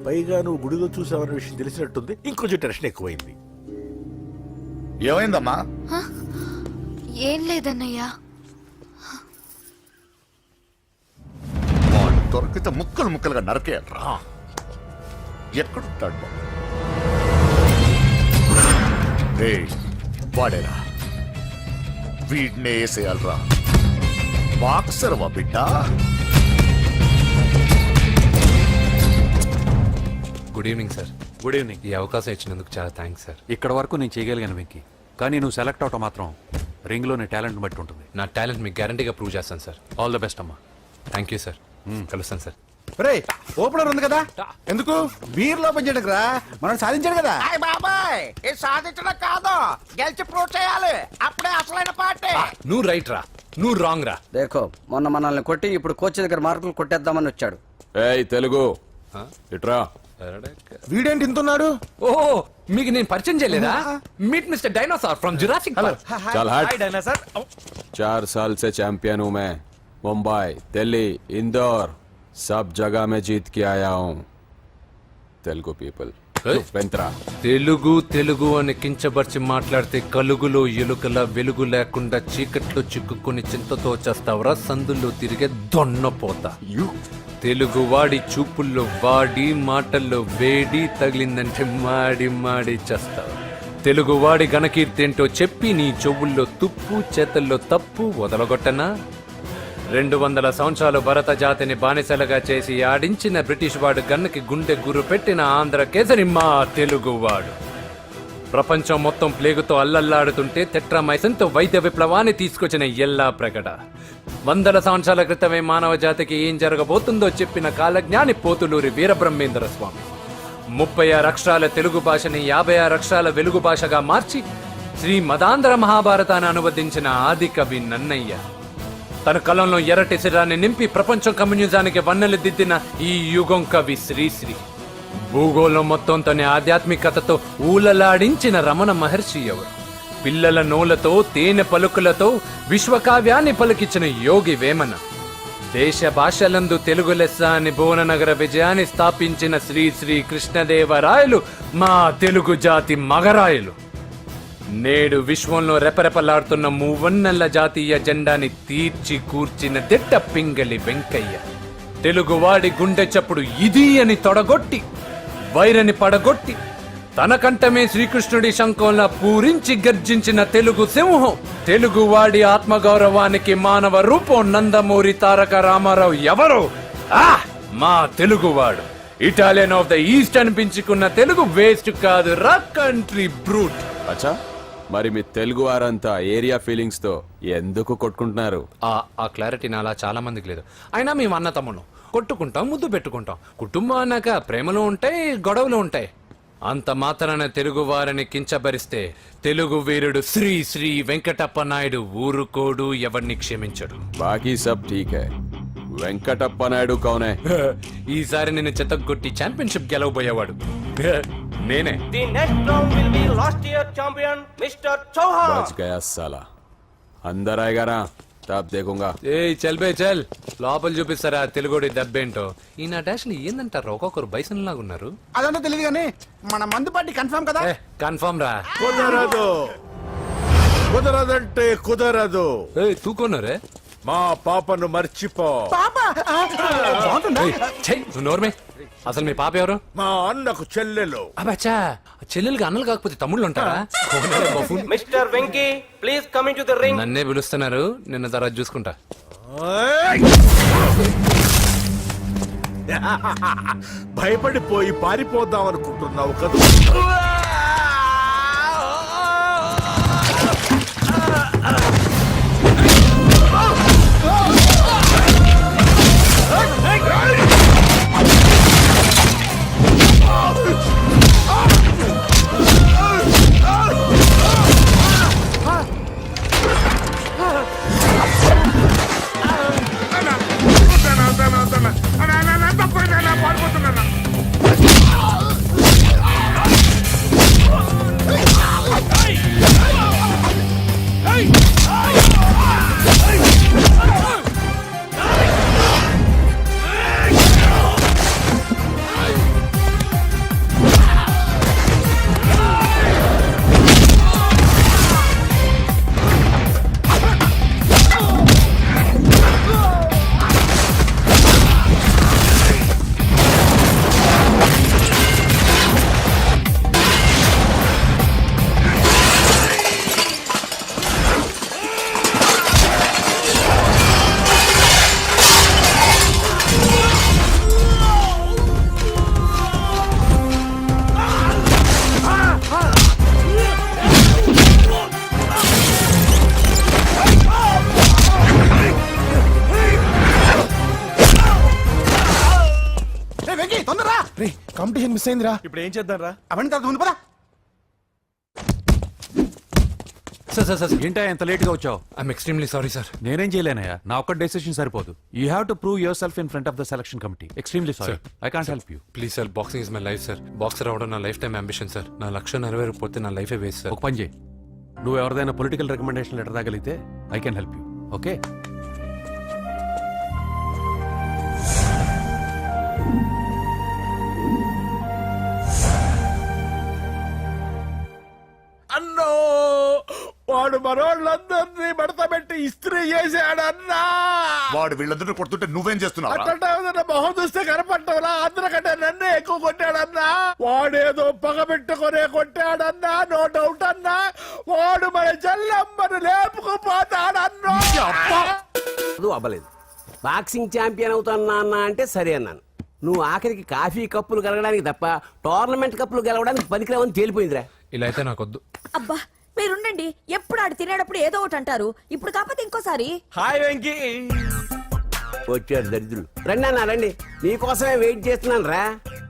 పైగా నువ్వు గుడిలో చూసావన్న విషయం తెలిసినట్టుంది, ఇంకొంచెం టెన్షన్ ఎక్కువైంది. ఏమైందమ్మా? ఏం లేదన్నయ్యా. దొరికితే ముక్కలు ముక్కలుగా నరకేయరా. ఎక్కడుంటాడు బాబు? వాడేరా, వీడినే వేసేయాలరా. బాక్సర్ వా బిడ్డ. Good evening sir. Good evening. ఈ అవకాశం ఇచ్చినందుకు చాలా థ్యాంక్స్ సార్. ఇక్కడ వరకు నేను చేయగలిగాను వెంకీ, కానీ నువ్వు సెలెక్ట్ అవటం మాత్రం రింగ్లోని టాలెంట్ బట్టి ఉంటుంది. నా టాలెంట్ మీకు గ్యారంటీగా ప్రూవ్ చేస్తాను సార్. ఆల్ ద బెస్ట్ అమ్మా. Thank you sir. కలుస్తాను సార్. రే, ఓపెనర్ ఉంది కదా, ఎందుకు బీర్ లోపం చేయడానికి రా. మనం సాధించాడు కదా. బాబాయ్, ఇది సాధించడం కాదు, గెలిచి ప్రూవ్ చేయాలి. అప్పుడే అసలైన పార్టీ. నువ్వు రైట్ రా, నువ్వు రాంగ్ రా. దేఖో, మొన్న మనల్ని కొట్టి ఇప్పుడు కోచ్ దగ్గర మార్కులు కొట్టేద్దామని వచ్చాడు. ఏయ్ తెలుగు ఇట్రా. వీడేంటి ఇంతున్నాడు? ఓ మీకు నేను పరిచయం చేయలేదా? Meet mister dinosaur from Jurassic park. चल हट 4 साल से चैंपियन हूं मैं मुंबई दिल्ली इंदौर सब जगह में जीत के आया हूं तेलुगु पीपल వెంట్రా తెలుగు తెలుగు అని కించబర్చి మాట్లాడితే కలుగులో ఎలుకల వెలుగు లేకుండా చీకట్లో చిక్కుకుని చింతతో చేస్తావరా సందుల్లో తిరిగే దొన్నపోతా. తెలుగు వాడి చూపుల్లో వాడి మాటల్లో వేడి తగిలిందంటే మాడి మాడి చేస్తావు. తెలుగు వాడి ఘనకీర్తి ఏంటో చెప్పి నీ చెవుల్లో తుప్పు చేతల్లో తప్పు వదలగొట్టనా? 200 సంవత్సరాలు భరత జాతిని బానిసలుగా చేసి ఆడించిన బ్రిటిష్ వాడు గన్నకి గుండె గురు పెట్టిన ఆంధ్ర కేసరి మా తెలుగువాడు. ప్రపంచం మొత్తం ప్లేగుతో అల్లల్లాడుతుంటే టెట్రామైసిన్తో వైద్య విప్లవాన్ని తీసుకొచ్చిన ఎల్లా ప్రకట. 100 సంవత్సరాల క్రితమే మానవ జాతికి ఏం జరగబోతుందో చెప్పిన కాలజ్ఞాని పోతులూరి వీరబ్రహ్మేంద్ర స్వామి. 36 అక్షరాల తెలుగు భాషని 56 అక్షరాల వెలుగు భాషగా మార్చి శ్రీ మదాంధ్ర మహాభారతాన్ని అనువదించిన ఆది కవి నన్నయ్య. తన కలంలో ఎర్రటి శిరాన్ని నింపి ప్రపంచం కమ్యూనిజానికి వన్నెలు దిద్దిన ఈ యుగం కవి శ్రీశ్రీ. భూగోళం మొత్తం తన ఆధ్యాత్మికతతో ఊలలాడించిన రమణ మహర్షి ఎవరు? పిల్లల నోలతో తేనె పలుకులతో విశ్వకావ్యాన్ని పలికించిన యోగి వేమన. దేశ భాషలందు తెలుగు లెస్స అని భువననగర విజయాన్ని స్థాపించిన శ్రీ శ్రీ కృష్ణదేవరాయలు మా తెలుగు జాతి మగరాయలు. నేడు విశ్వంలో రెపరెపలాడుతున్న మూవన్నెల జాతీయ జెండాని తీర్చి కూర్చిన దిట్ట పింగళి వెంకయ్య. తెలుగువాడి గుండె చప్పుడు ఇది అని తొడగొట్టి వైరని పడగొట్టి తన కంఠమే శ్రీకృష్ణుడి శంఖంలా పూరించి గర్జించిన తెలుగు సింహం. తెలుగువాడి ఆత్మగౌరవానికి మానవ రూపం నందమూరి తారక రామారావు ఎవరు? మా తెలుగువాడు. ఇటాలియన్ ఆఫ్ ద ఈస్ట్ అనిపించుకున్న తెలుగు వేస్ట్ కాదు రా కంట్రీ బ్రూట్. అచ్చా మరి మీ తెలుగు వారంతా ఏరియా ఫీలింగ్స్ తో ఎందుకు కొట్టుకుంటున్నారు? ఆ క్లారిటీ నాలా చాలా మందికి లేదు. అయినా మేము అన్న తమ్ముడు కొట్టుకుంటాం, ముద్దు పెట్టుకుంటాం. కుటుంబం అన్నాక ప్రేమలు ఉంటాయి, గొడవలు ఉంటాయి. అంత మాత్రాన తెలుగు వారిని కించబరిస్తే తెలుగు వీరుడు శ్రీ శ్రీ వెంకటప్ప నాయుడు ఊరుకోడు, ఎవరిని క్షమించడు. బాకీ సబ్ ఠీక్ హై. వెంకటప్ప నాయుడు కౌనే? ఈసారి నేను చెత్తగొట్టి ఛాంపియన్షిప్ గెలవబోయేవాడు నేనే. बच गया साला. अंदर आएगा ना तब देखूंगा. ఏ చల్ బే చల్, లోపల చూపిస్తారా తెలుగుడి దెబ్బేంటో. ఈ నా డాష్ ఏందంటారు ఒక్కొక్కరు బైసన్ లాగా ఉన్నారు. అదంతా తెలియదు కానీ మన మందు పార్టీ కన్ఫర్మ్ కదా? కన్ఫర్మ్ రా. కుదరదు, కుదరదంటే కుదరదు. తూకొన్నారే మా పాపను మర్చిపో. నోర్మే, అసలు మీ పాప ఎవరు? మా అన్నకు చెల్లెలు. అబ్బచ్చా, చెల్లెలుగా అన్నలు కాకపోతే తమ్ముళ్ళు ఉంటారా? Mister Venky please come in to the ring. నన్నే పిలుస్తున్నారు, నిన్న తర్వాత చూసుకుంటా. భయపడిపోయి పారిపోదాం అనుకుంటున్నావు కదా? కాంపిటీషన్ మిస్ అయిందిరా. ఇప్పుడు ఏం చేద్దాం రా? అవన్నీ తర్వాత ఉంది పదా. సార్ సార్ సార్ ఏంటా ఎంత లేట్ గా వచ్చావు? I'm extremely sorry sir. నేనేం చేయలేనయ్యా, నా ఒక్క డెసిషన్ సరిపోదు. You have to prove your self in front of the selection committee. Extremely sorry, I can't help you. Please sir, boxing is my life sir. Boxer అవడం నా life time ambition sir. నా లక్ష్యం నెరవేరకపోతే నా లైఫే waste sir. ఒక పని చేయి, నువ్వు ఎవరిదైనా పొలిటికల్ రికమెండేషన్ లెటర్ రాగలిగితే I can help you. Okay? అన్నో, వాడు మనోళ్ళందరినీ మడత పెట్టి ఇస్త్రీ చేశాడన్నా. వాడు వీళ్ళందరూ కొడుతుంటే నువ్వేం చేస్తున్నావు? అట్లా మొహం చూస్తే కనపడ్డా, అందరికంటే నన్నే ఎక్కువ కొట్టాడన్నా. వాడేదో పగ పెట్టుకునే కొట్టాడన్నా, నో డౌట్ అన్నా. వాడు మన చెల్లమ్మను లేపుకుపోతాడన్నా. అవ్వలేదు. బాక్సింగ్ ఛాంపియన్ అవుతున్నా అన్న అంటే సరే అన్నాను. నువ్వు ఆఖరికి కాఫీ కప్పులు గెలవడానికి తప్ప టోర్నమెంట్ కప్పులు గెలవడానికి పనికిరావని తేలిపోయిందిరా. ఇలా అయితే నాకొద్దు. అబ్బా మీరుండండి, ఎప్పుడు ఆడు తినేటప్పుడు ఏదో ఒకటి అంటారు. ఇప్పుడు కాకపోతే ఇంకోసారి. హాయ్ వెంకీ. వచ్చారు దరిద్రులు. రండి అన్న రండి, మీకోసమే వెయిట్ చేస్తున్నాను రా.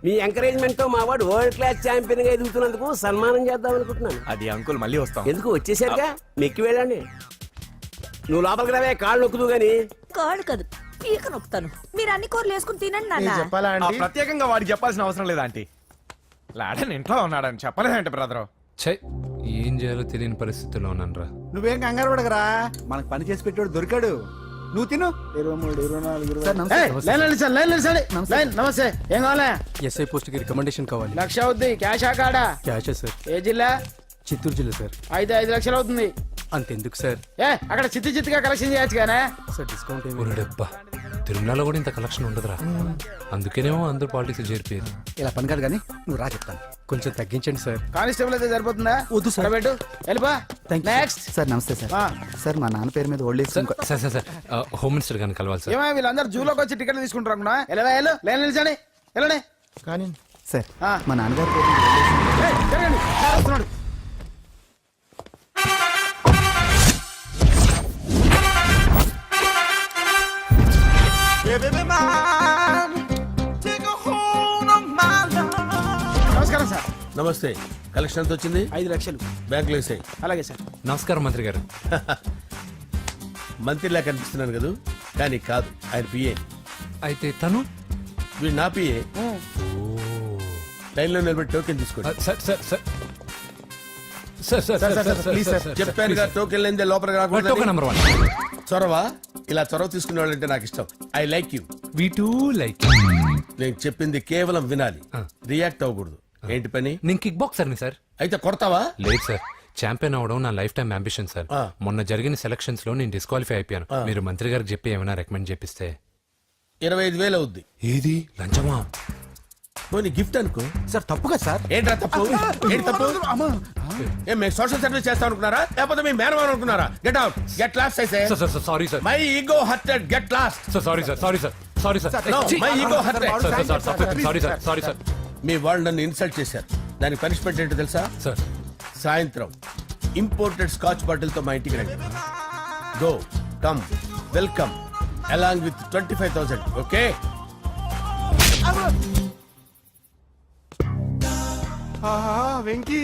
మీ ఎంకరేజ్మెంట్ తో మా వాడు వరల్డ్ క్లాస్ ఛాంపియన్ గా ఎదుగుతున్నందుకు సన్మానం చేద్దాం అనుకుంటున్నాను. అది అంకుల్ మళ్ళీ వస్తాం. ఎందుకు వచ్చేసరిగా మెక్కి వెళ్ళండి. నువ్వు లోపలికి రావే, కాళ్ళు నొక్కుదు గాని. కాళ్ళు కాదు, పీక నొక్కుతాను. మీరు అన్ని కూరలు వేసుకుని తినండి నాన్న. ప్రత్యేకంగా వాడికి చెప్పాల్సిన అవసరం లేదా ఆంటీ? లాడన్ ఇంట్లో ఉన్నాడని చెప్పలేదంటే బ్రదరు. ఛై, ఏం చేయాలో తెలియని పరిస్థితిలో ఉన్నాను రా. నువ్వేం కంగారు పడకరా, మనకు పని చేసి పెట్టాడు దొరికాడు. నువ్వు తిను. 23, 24, నమస్తే, ఏం కావాలా? ఎస్ఐ పోస్ట్ కి రికమెండేషన్ కావాలి. 1,00,000 అవుద్ది. క్యాష్ కాడా? క్యాషే సార్. ఏ జిల్లా? చిత్తూరు జిల్లా సార్. 5 లక్షలు అవుతుంది. అంతెందుకు సార్? అక్కడ చిత్తుగా కలెక్షన్ చేయొచ్చు కానీ. సార్ డిస్కౌంట్ ఒరే డబ్బా, తిరుమలలో కూడా ఇంత కలెక్షన్ ఉండదురా. అందుకేనేమో అందరూ పాలిటిక్స్ చేరిపోయారు. ఇలా పని కాదు కానీ నువ్వు రా చెప్తాను. కొంచెం తగ్గించండి సార్. కానిస్టేబుల్ అయితే సరిపోతుందా? వద్దు సార్. పెట్టు, వెళ్ళిపో. నెక్స్ట్. సార్ నమస్తే సార్. సార్ మా నాన్న పేరు మీద old age sir sir sir sir, home minister గారిని కలవాలి సార్. ఏమో వీళ్ళందరూ జూలోకి వచ్చి టికెట్లు తీసుకుంటారు అనుకున్నా. వెళ్ళు, లైన్ నిలిచండి, వెళ్ళండి. కానీ సార్ ఆ. మా నాన్నగారి పేరు మీద old age ఏయ్, జరగండి. సార్ వస్తున్నాడు. నమస్కారం సార్. నమస్తే. కలెక్షన్ ఎంత వచ్చింది? 5 లక్షలు. బ్యాంకులో వేసాయి. అలాగే సార్. నమస్కారం మంత్రి గారు. మంత్రిలా కనిపిస్తున్నాను కదా, కానీ కాదు, ఆయన పిఏ. అయితే తను వీడు నా పిఏ. లైన్లో నిలబెట్టి టోకెన్ తీసుకోండి. Sir sir sir sir sir sir sir please sir, చెప్పాను కదా, టోకెన్ లేనిదే లోపలికి టోకెన్ రాకూడదు. నెంబర్ 1. చొరవ, ఇలా చొరవ తీసుకునే వాళ్ళంటే నాకు ఇష్టం. I like you. We two like. నేను చెప్పింది కేవలం వినాలి, రియాక్ట్ అవ్వకూడదు. ఏంటి పని? నేను కిక్ బాక్సర్ని సార్. అయితే కొడతావా? లేదు సార్, ఛాంపియన్ అవడం నా లైఫ్ టైం అంబిషన్ సార్. మొన్న జరిగిన సెలక్షన్స్ లో నేను డిస్క్వాలిఫై అయిపోయాను. మీరు మంత్రి గారికి చెప్పి ఏమైనా రికమెండ్ చేపిస్తే. 25,000 అవుద్ది. ఏది లంచమా? పోనీ గిఫ్ట్ అనుకో. సార్ తప్పుగా సార్. ఏంట్రా తప్పు? ఏంటి తప్పు? ఏం మేము సోషల్ సర్వీస్ చేస్తాం అనుకున్నారా, లేకపోతే మీ మేనమాన్ అనుకున్నారా? Get out, get lost. అయితే sir sir sorry sir. My ego hurted, get lost. Sir sorry sir, sorry sir, sorry sir. No, my ego hurt. Sorry sir, sorry sir. మీ వాళ్ళు నన్ను ఇన్సల్ట్ చేశారు. దానికి పనిష్మెంట్ ఏంటో తెలుసా? సార్ సాయంత్రం imported scotch bottle తో మా ఇంటికి రండి. Go, come, welcome along with 25,000. Okay? Venky,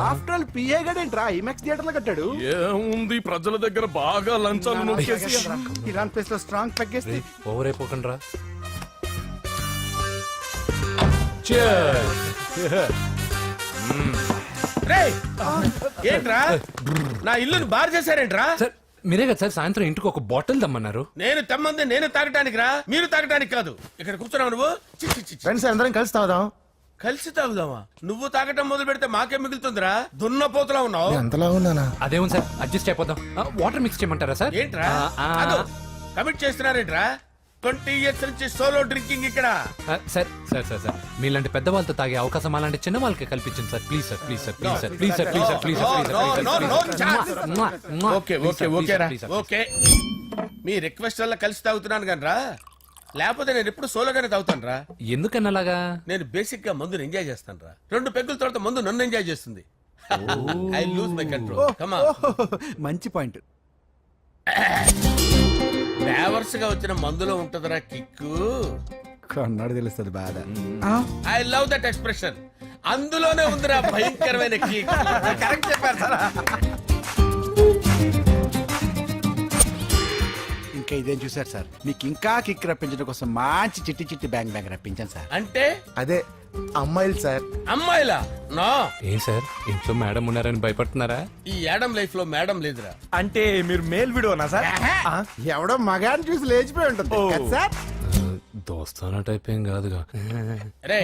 after all PA గడేంట్రా ఐమాక్స్ థియేటర్ లో కట్టాడు. ఏముంది, ప్రజల దగ్గర బాగా లంచాలు నొక్కేసి ఇరాన్ ప్లేస్ లో స్ట్రాంగ్ తగ్గేస్తే. ఓవర్ అయిపోకండి రా. రేయ్, ఏంట్రా నా ఇల్లుని బార్ చేశారేంట్రా? సార్ మీరే కదా సార్ సాయంత్రం ఇంటికి ఒక బాటిల్ దమ్మన్నారు. నేను తెమ్మంది నేను తాగటానికి రా, మీరు తాగటానికి కాదు. ఇక్కడ కూర్చున్నావు నువ్వు. చి, చి, చి, చి. ఫ్రెండ్స్ అందరం కలిసి తాగుదాం. కలిసి తాగుదామా? నువ్వు తాగటం మొదలు పెడితే మాకేం మిగులుతుందిరా? దున్నపోతులా ఉన్నావు. ఎంతలా ఉన్నానా? అదేమో సార్, అడ్జస్ట్ అయిపోదాం. వాటర్ మిక్స్ చేయమంటారా సార్? ఏంట్రా కమిట్ చేస్తున్నారేంట్రా? 20 years నుంచి సోలో డ్రింకింగ్ ఇక్కడ. సార్ సార్ సార్ సార్ మీలాంటి పెద్ద వాళ్ళతో తాగే అవకాశం అలాంటి చిన్న వాళ్ళకి కల్పించండి sir. Please sir, please sir, please sir, please sir, please sir, please sir. Okay okay okay రా, ఓకే. మీ రిక్వెస్ట్ వల్ల కలిసి తాగుతున్నాను కానీ రా, లేకపోతే నేను ఎప్పుడు సోలోగానే తాగుతాను రా. ఎందుకన్నా అలాగా? నేను బేసిక్ గా మందుని ఎంజాయ్ చేస్తాను రా. 2 పెగ్గుల తర్వాత మందు నన్ను ఎంజాయ్ చేస్తుంది. I lose my control. Come on. మంచి పాయింట్. ఫ్లేవర్స్ గా వచ్చిన మందులో ఉంటదిరా కిక్కు. కన్నాడు తెలుస్తుంది బాధ. I love that expression. అందులోనే ఉందిరా భయంకరమైన కిక్. కరెక్ట్ చెప్పారు సార్. ఇంకా ఇదేం చూసారు సార్, మీకు ఇంకా కిక్ రప్పించడం కోసం మంచి చిట్టి చిట్టి బ్యాంగ్ బ్యాంగ్ రప్పించాను సార్. అంటే అదే అమ్మాయిలు సార్. అమ్మాయిలా? నా ఏం సార్ ఇంట్లో మేడం ఉన్నారని భయపడుతున్నారా? ఈ యాడమ్ లైఫ్ లో మేడం లేదురా. అంటే మీరు మేల్ వీడియోనా సార్? ఎవడో మగాన్ని చూసి లేచిపోయి ఉంటుంది కదా సార్. దోస్తానా టైప్ ఏం కాదుగా. రే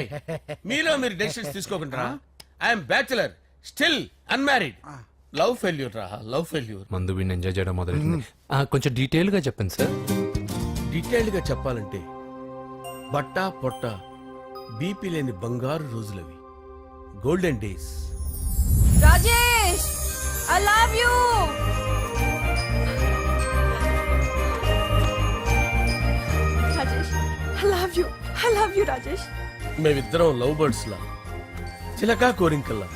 మీలో మీరు డెసిషన్స్ తీసుకోకుండా I'm bachelor still unmarried. Love failure రా, లవ్ ఫెయిల్యూర్. మందు వీడిని ఎంజాయ్ చేయడం మొదలైంది. కొంచెం డీటెయిల్ గా చెప్పండి సార్. డీటెయిల్డ్ గా చెప్పాలంటే బట్టా పొట్ట బీపీ లేని బంగారు రోజులవి, golden days. Rajesh I love you. Rajesh I love you Rajesh. మేమిద్దరం లవ్ బర్డ్స్ లా, చిలకా కోరింకల్లా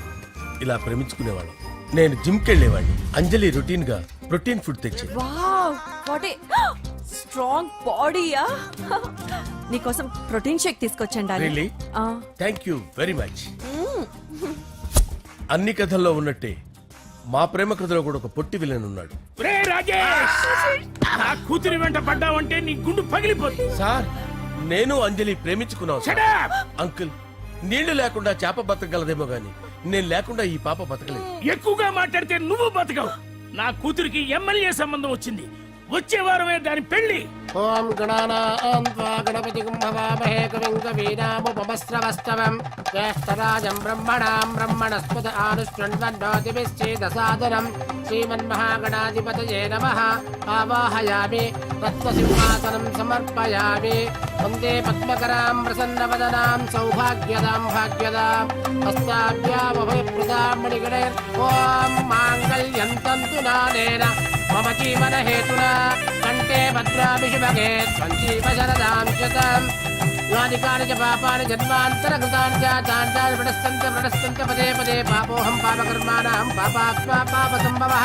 ఇలా ప్రేమించుకునేవాళ్ళం. నేను జిమ్ కెళ్ళేవాడిని, అంజలి రొటీన్ గా ప్రోటీన్ ఫుడ్ తెచ్చేది. వావ్ వాట్ ఏ స్ట్రాంగ్ బాడీయా. నీకోసం ప్రోటీన్ షేక్ తీసుకొచ్చండి. Really? Thank you very much. అన్ని కథల్లో ఉన్నట్టే మా ప్రేమ కథలో కూడా ఒక పొట్టి విలన్ ఉన్నాడు. కూతురి వెంట పడ్డావంటే నీ గుండు పగిలిపోతుంది. సార్ నేను అంజలి ప్రేమించుకున్నావు అంకుల్. నీళ్లు లేకుండా చేప బతకగలదేమో గాని నేను లేకుండా ఈ పాప బతకలేదు. ఎక్కువగా మాట్లాడితే నువ్వు బతకవు. నా కూతురికి ఎమ్మెల్యే సంబంధం వచ్చింది, వచ్చే వారమే దాని పెళ్లి. ఓం గణపతి కుంభవామహే కవిం కవీనాముపమస్రవస్తవం జ్యేష్ఠరాజం బ్రహ్మణాం బ్రహ్మణస్పద ఆనుష్ఠ్వన్నోతిభిశ్చేదసాదనం శ్రీమన్మహాగణాధిపతయే నమః. ఆవాహయామి తత్వసింహాసనం సమర్పయామి. వందే పద్మకరాం ప్రసన్నవదనాం సౌభాగ్యదాం భాగ్యదాం హస్తాభ్యామభయప్రదాం మణిగణైర్. ఓం మాంగళ్యం తంతు నానేన మమ జీవన హేతునా కంటే భద్రామి శుభగే సంజీవ శరదాం శతం. యాని కాని చ పాపాని జన్మాంతరకృతాని చాని ప్రణశ్యంత పదే పదే పాపోహం పాపకర్మాణం పాపాత్మా పాపసంభవః.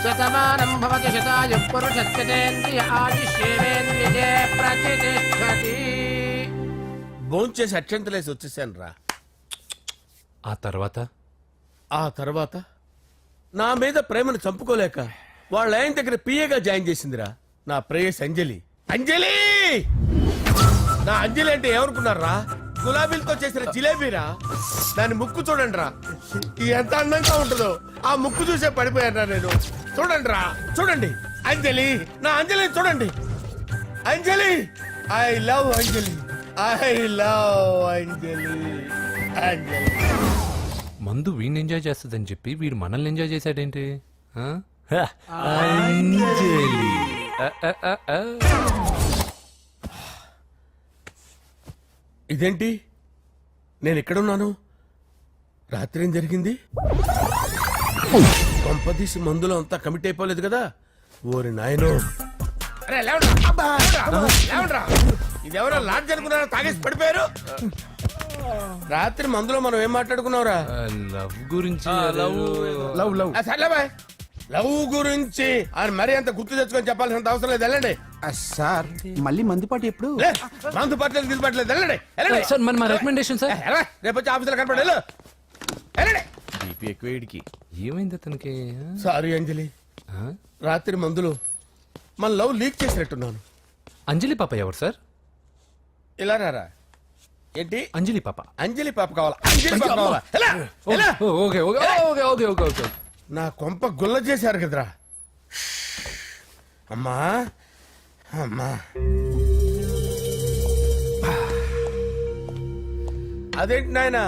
శతమానం భవతి శతాయుః పురుషస్యేంద్రియ ఆయుష్యేంద్రియే ప్రతిష్టతి. భోంచేసి అక్షంతలేసి వచ్చేసాను రా. ఆ తర్వాత నా మీద ప్రేమను చంపుకోలేక వాళ్ళ ఆయన దగ్గర పిఏగా జాయిన్ చేసిందిరా నా ప్రేయస్ అంజలి. అంజలి నా అంజలి అంటే ఏమనుకున్నారా? గులాబీలతో చేసిన జిలేబీరా. దాని ముక్కు చూడండి రా, ఎంత అందంగా ఉంటుందో. ఆ ముక్కు చూసే పడిపోయారా నేను. చూడండి రా, చూడండి అంజలి, నా అంజలిని చూడండి. Anjali I love Anjali, I love Anjali. Anjali మందు వీడిని ఎంజాయ్ చేస్తుందని చెప్పి వీడు మనల్ని ఎంజాయ్ చేశాడేంటి? అంజలి. ఇదేంటి నేను ఎక్కడున్నాను? రాత్రి ఏం జరిగింది? కొంపదీసి మందులో అంతా కమిట్ అయిపోలేదు కదా? ఓరి నాయనో, ఇదెవరో లాడ్జ్ అనుకున్నారా? తాగేసి పడిపోయారు. రాత్రి మందులో మనం ఏం మాట్లాడుకున్నావురా? లవ్ గురించి. లవ్ గురించి ఆయన మరీ అంత గుర్తు తెచ్చుకొని చెప్పాల్సినంత అవసరం లేదు. వెళ్ళండి సార్ మళ్ళీ మందుపాటి ఎప్పుడు? మందు పట్టలేదు తీసుపట్టలేదు. వెళ్ళండి వెళ్ళండి. సార్ మన రికమెండేషన్ సార్. రేపు వచ్చి ఆఫీసులో కనపడి వెళ్ళండి. ఏమైంది అతనికి? సారీ అంజలి, రాత్రి మందులో మన లవ్ లీక్ చేసినట్టున్నాను. అంజలి పాప ఎవరు సార్? ఇలా రారా. ఏంటి అంజలి పాప? అంజలి పాప కావాలా? అంజలి పాప కావాలా? Okay okay okay okay okay okay. నా కొంప గుల్ల చేశారు కదరా. అమ్మా అమ్మా, అదేంటి నాయన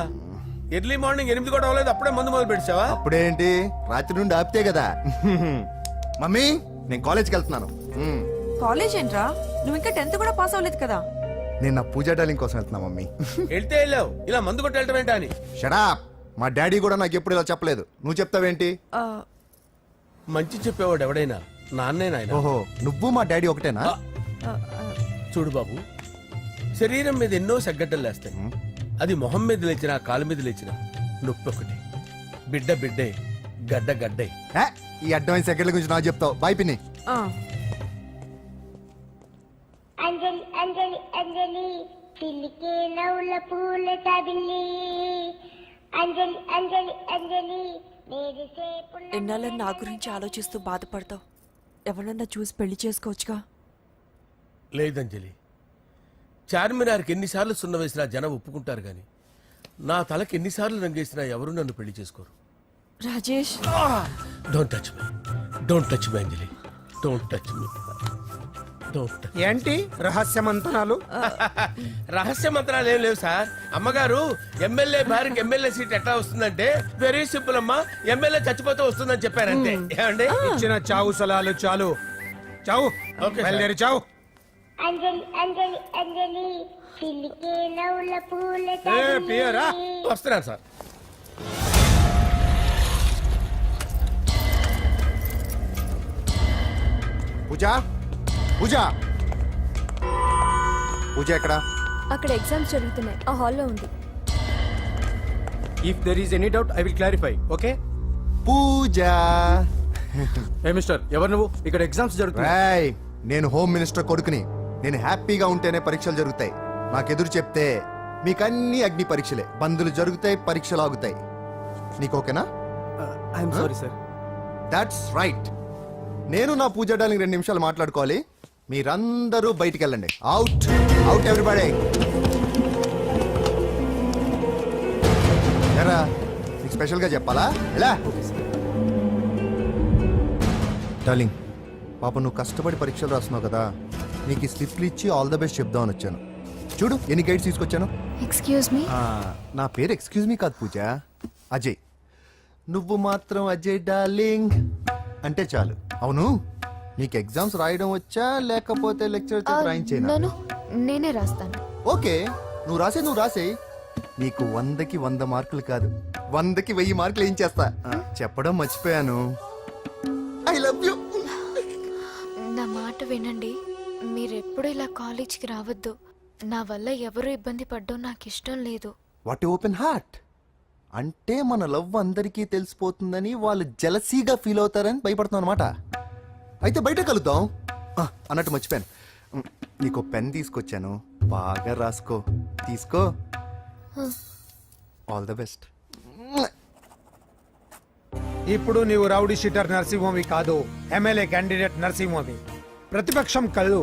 ఎర్లీ మార్నింగ్ 8 కూడా అవ్వలేదు, అప్పుడే మందు మొదలు పెట్టావా? అప్పుడేంటి, రాత్రి నుండి ఆపితే కదా. మమ్మీ నేను కాలేజ్కి వెళ్తున్నాను. కాలేజ్ ఏంట్రా, నువ్వు ఇంకా 10th కూడా పాస్ అవ్వలేదు కదా. నేను నా పూజా డాలింగ్ కోసం వెళ్తున్నా మమ్మీ. వెళ్తే వెళ్ళావు, ఇలా మందు కొట్టి వెళ్ళటం ఏంటా అని. షడా, మా డాడీ కూడా నాకు ఎప్పుడు ఇలా చెప్పలేదు. నువ్వు చెప్తావేంటి? మంచి చెప్పేవాడు ఎవడైనా నాన్నే నాయన. ఓహో, నువ్వు మా డాడీ ఒకటేనా? చూడు బాబు, శరీరం మీద ఎన్నో సగ్గడ్డలు లేస్తాయి. అది మొహం మీద లేచినా కాలు మీద లేచినా నొప్పి ఒకటి. బిడ్డ బిడ్డే, గడ్డ గడ్డే. ఈ అడ్వాన్స్ సెకండ్ల గురించి నాకు చెప్తావు. బాయ్ పిన్ని. అంజలి అంజలి అంజలి పిల్లికే నవ్వుల పూల తబిల్లి. అంజలి అంజలి అంజలి ఎన్నాళ్ళని నా గురించి ఆలోచిస్తూ బాధపడతావు? ఎవరన్నా చూసి పెళ్లి చేసుకోవచ్చుగా. లేదంజలి, చార్మినార్కి ఎన్నిసార్లు సున్న వేసినా జనం ఒప్పుకుంటారు గాని నా తలకి ఎన్నిసార్లు రంగేసినా ఎవరు నన్ను పెళ్లి చేసుకోరు. Rajesh, don't touch me, don't touch me Anjali, don't touch me, don't. ఏంటి రహస్య మంతనాలు? రహస్య మంత్రాలు ఏం లేవు సార్. అమ్మగారు ఎమ్మెల్యే భార్యకి ఎమ్మెల్యే సీట్ ఎట్లా వస్తుందంటే వెరీ సింపుల్ అమ్మా, ఎమ్మెల్యే చచ్చిపోతే వస్తుందని చెప్పారంతే. ఏమండి? ఇచ్చిన చావు సలాలు చాలు. చావు. ఓకే, బయలుదేరి చావు. అంజలి అంజలి అంజలి చిల్లికే నవ్వుల పూల పియరా వస్తున్నాను సార్. పూజ, పూజ, పూజ ఎక్కడ? అక్కడ ఎగ్జామ్స్ జరుగుతున్నాయి, ఆ హాల్లో ఉంది. If there is any doubt I will clarify. Okay Pooja. ఏ మిస్టర్, ఎవరు నువ్వు? ఇక్కడ ఎగ్జామ్స్ జరుగుతున్నాయి. రేయ్, నేను హోమ్ మినిస్టర్ కొడుకుని. నేను హ్యాపీగా ఉంటేనే పరీక్షలు జరుగుతాయి. నాకెదురు చెప్తే మీకన్నీ అగ్ని పరీక్షలే. బందులు జరుగుతాయి, పరీక్షలు ఆగుతాయి. నీకు ఓకేనా? I'm sorry sir. That's right. నేను నా పూజ డార్లింగ్ 2 నిమిషాలు మాట్లాడుకోవాలి. మీరందరూ బయటికి వెళ్ళండి. Out, out everybody. ఎరా, నీకు స్పెషల్గా చెప్పాలా? ఎలా డార్లింగ్, పాప నువ్వు కష్టపడి పరీక్షలు రాస్తున్నావు కదా, నీకు ఈ స్లిప్లు ఇచ్చి ఆల్ ద బెస్ట్ చెప్దామని వచ్చాను. చూడు ఎన్ని గైడ్స్ తీసుకొచ్చాను. Excuse me. నా పేరు ఎక్స్క్యూజ్ మీ కాదు పూజ, అజయ్. నువ్వు మాత్రం అజయ్ డార్లింగ్ అంటే చాలు. అవును, నీకు ఎగ్జామ్స్ రాయడం వచ్చా లేకపోతే లెక్చర్ రాయించేనా? నన్ను నేనే రాస్తాను. ఓకే, నువ్వు రాసే. నీకు 100కి 100 మార్కులు కాదు, 100కి 1000 మార్కులు ఏం చేస్తా. చెప్పడం మర్చిపోయాను, ఐ లవ్ యూ. నా మాట వినండి, మీరెప్పుడు ఇలా కాలేజ్కి రావద్దు. నా వల్ల ఎవరు ఇబ్బంది పడ్డం నాకు ఇష్టం లేదు. What open heart. అంటే మన లవ్ అందరికీ తెలిసిపోతుందని వాళ్ళు జలసీగా ఫీల్ అవుతారని భయపడుతున్నాం అనమాట. అయితే బయట కలుద్దాం. అన్నట్టు మర్చిపోయాను, నీకు పెన్ తీసుకొచ్చాను, బాగా రాసుకో. తీసుకో. All the best. ఇప్పుడు నీవు రౌడీ షీటర్ నరసింహవి కాదు, ఎమ్మెల్యే క్యాండిడేట్ నరసింహవి. ప్రతిపక్షం కళ్ళు,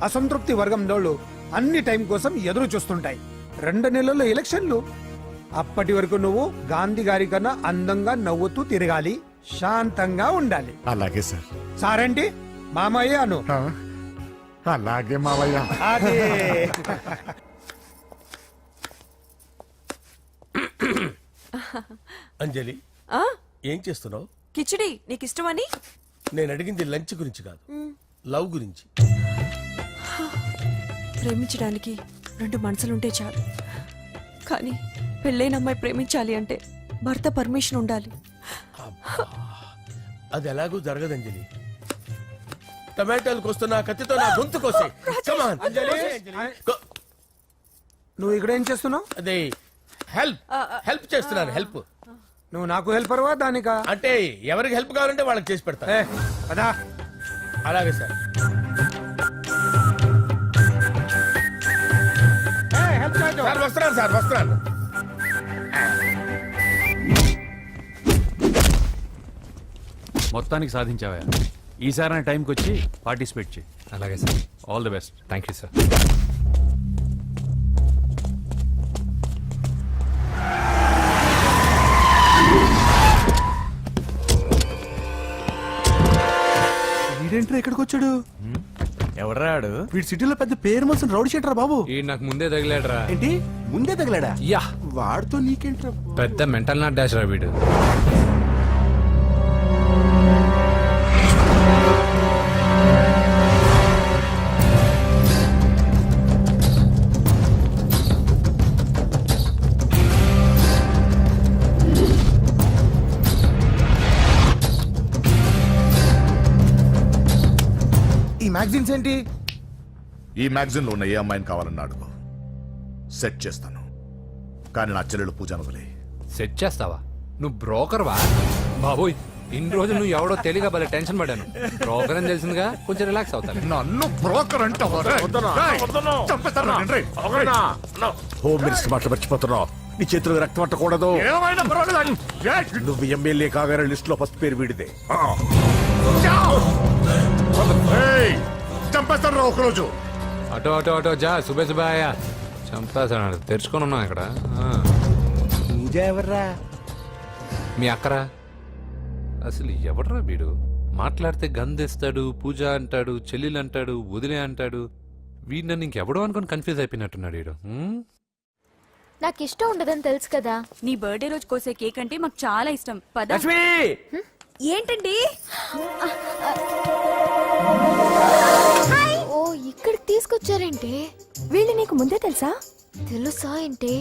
అసంతృప్తి వర్గం డోళ్ళు అన్ని టైం కోసం ఎదురు చూస్తుంటాయి. 2 నెలల్లో ఎలక్షన్లు. అప్పటి వరకు నువ్వు గాంధీ గారి కన్నా అందంగా నవ్వుతూ తిరగాలి, శాంతంగా ఉండాలి. అలాగే సార్. సారేంటి మామయ్య అను. అలాగే మావయ్య. అదే. అంజలి, ఏం చేస్తున్నావు? కిచిడి నీకు ఇష్టమని. నేను అడిగింది లంచ్ గురించి కాదు, లవ్ గురించి. ప్రేమించడానికి 2 మనసులుంటే చాలు, కానీ పెళ్ళైన అమ్మాయి ప్రేమించాలి అంటే భర్త పర్మిషన్ ఉండాలి. అది ఎలాగూ జరగదంజలి. టమాటాలు కోస్తున్నా కత్తితో నా గొంతు కోసే. నువ్వు ఇక్కడ ఏం చేస్తున్నావు? అదే హెల్ప్ చేస్తున్నాను. హెల్ప్. నువ్వు నాకు హెల్పర్వా దానికా? అంటే ఎవరికి హెల్ప్ కావాలంటే వాళ్ళకి చేసి పెడతా. అదా. అలాగే సార్. వస్తున్నాను సార్, వస్తున్నాను. మొత్తానికి సాధించావా? ఈసారి టైంకి వచ్చి పార్టిసిపేట్ చేయి. అలాగే sir. All the best. Thank you sir. వీడేంట్రా ఇక్కడికి వచ్చాడు? ఎవడ్రాడు? వీడి సిటీలో పెద్ద పేరు మోసిన రౌడీ షీటర్ బాబు. ఈ నాకు ముందే తగిలాడరా. ఏంటి ముందే తగిలాడా? యా, వాడితో నీకేంట్రా? పెద్ద మెంటల్ నాట్ డాష్ రా వీడు. ఈ మ్యాగజైన్స్ ఏంటి? ఈ మ్యాగజైన్ లో ఉన్న ఏ అమ్మాయిని కావాలన్నా అడుగు, సెట్ చేస్తాను. కానీ నా చెల్లెలు పూజ వదిలే. సెట్ చేస్తావా? నువ్వు బ్రోకర్ వా? బాబోయ్, ఇన్ని రోజులు నువ్వు ఎవడో తెలియక భలే టెన్షన్ పడ్డాను. బ్రోకర్ అని తెలిసిందిగా కొంచెం రిలాక్స్ అవుతాను. నన్ను బ్రోకర్ అంటే హోమ్ మినిస్టర్ మాట మర్చిపోతున్నావు. నీ చేతులు రక్తం పట్టకూడదు. నువ్వు ఎమ్మెల్యే కాగానే లిస్ట్ లో ఫస్ట్ పేరు వీడిదే. చంపేస్తాను రా ఒకరోజు. ఆటో ఆటో ఆటో జా సుబే సుబే ఆయా చంపేసాడు తెరుచుకొని ఉన్నాం ఇక్కడ పూజ ఎవర్రా? మీ అక్కరా? అసలు ఎవడరా వీడు? మాట్లాడితే గంధేస్తాడు, పూజ అంటాడు, చెల్లెలు అంటాడు, వదిలే అంటాడు. వీడు నన్ను ఇంకెవడో అనుకుని కన్ఫ్యూజ్ అయిపోయినట్టున్నాడు వీడు. నాకు ఇష్టం ఉండదని తెలుసు కదా. నీ బర్త్డే రోజు కోసే కేక్ అంటే మాకు చాలా ఇష్టం. పద. లక్ష్మి ఏంటండి? ఓ ఇక్కడికి తీసుకొచ్చారేంటి? వీళ్ళు నీకు ముందే తెలుసా? తెలుసా ఏంటి?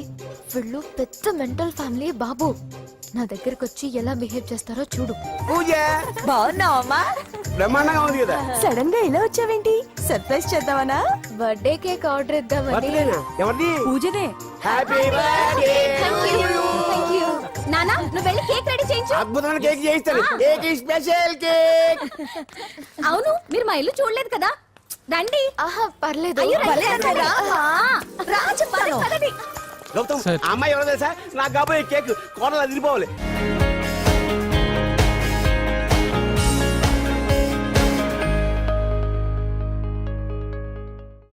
వీళ్ళు పెద్ద మెంటల్ ఫ్యామిలీ బాబు. నా దగ్గరకు వచ్చి ఎలా బిహేవ్ చేస్తారో చూడు. పూజ బాగున్నావమ్మా? బ్రహ్మాండంగా ఉంది కదా. సడన్ గా ఇలా వచ్చావేంటి? సర్ప్రైజ్ చేద్దామనా? బర్త్డే కేక్ ఆర్డర్ ఇద్దామని. బర్త్డేనా? ఎవరిది? పూజనే. Happy birthday. నానా నువ్వు వెళ్ళి కేక్ రెడీ చేయించు. అద్భుతమైన కేక్ చేయిస్తాను. Cake special cake. అవును మీరు మా ఇల్లు చూడలేదు కదా, రండి. ఆహా పర్లేదు. గౌతమ్, ఆ అమ్మాయి ఎవరో తెలుసా? నాకు కాబోయే కేక్ కోడలు అదిరిపోవాలి.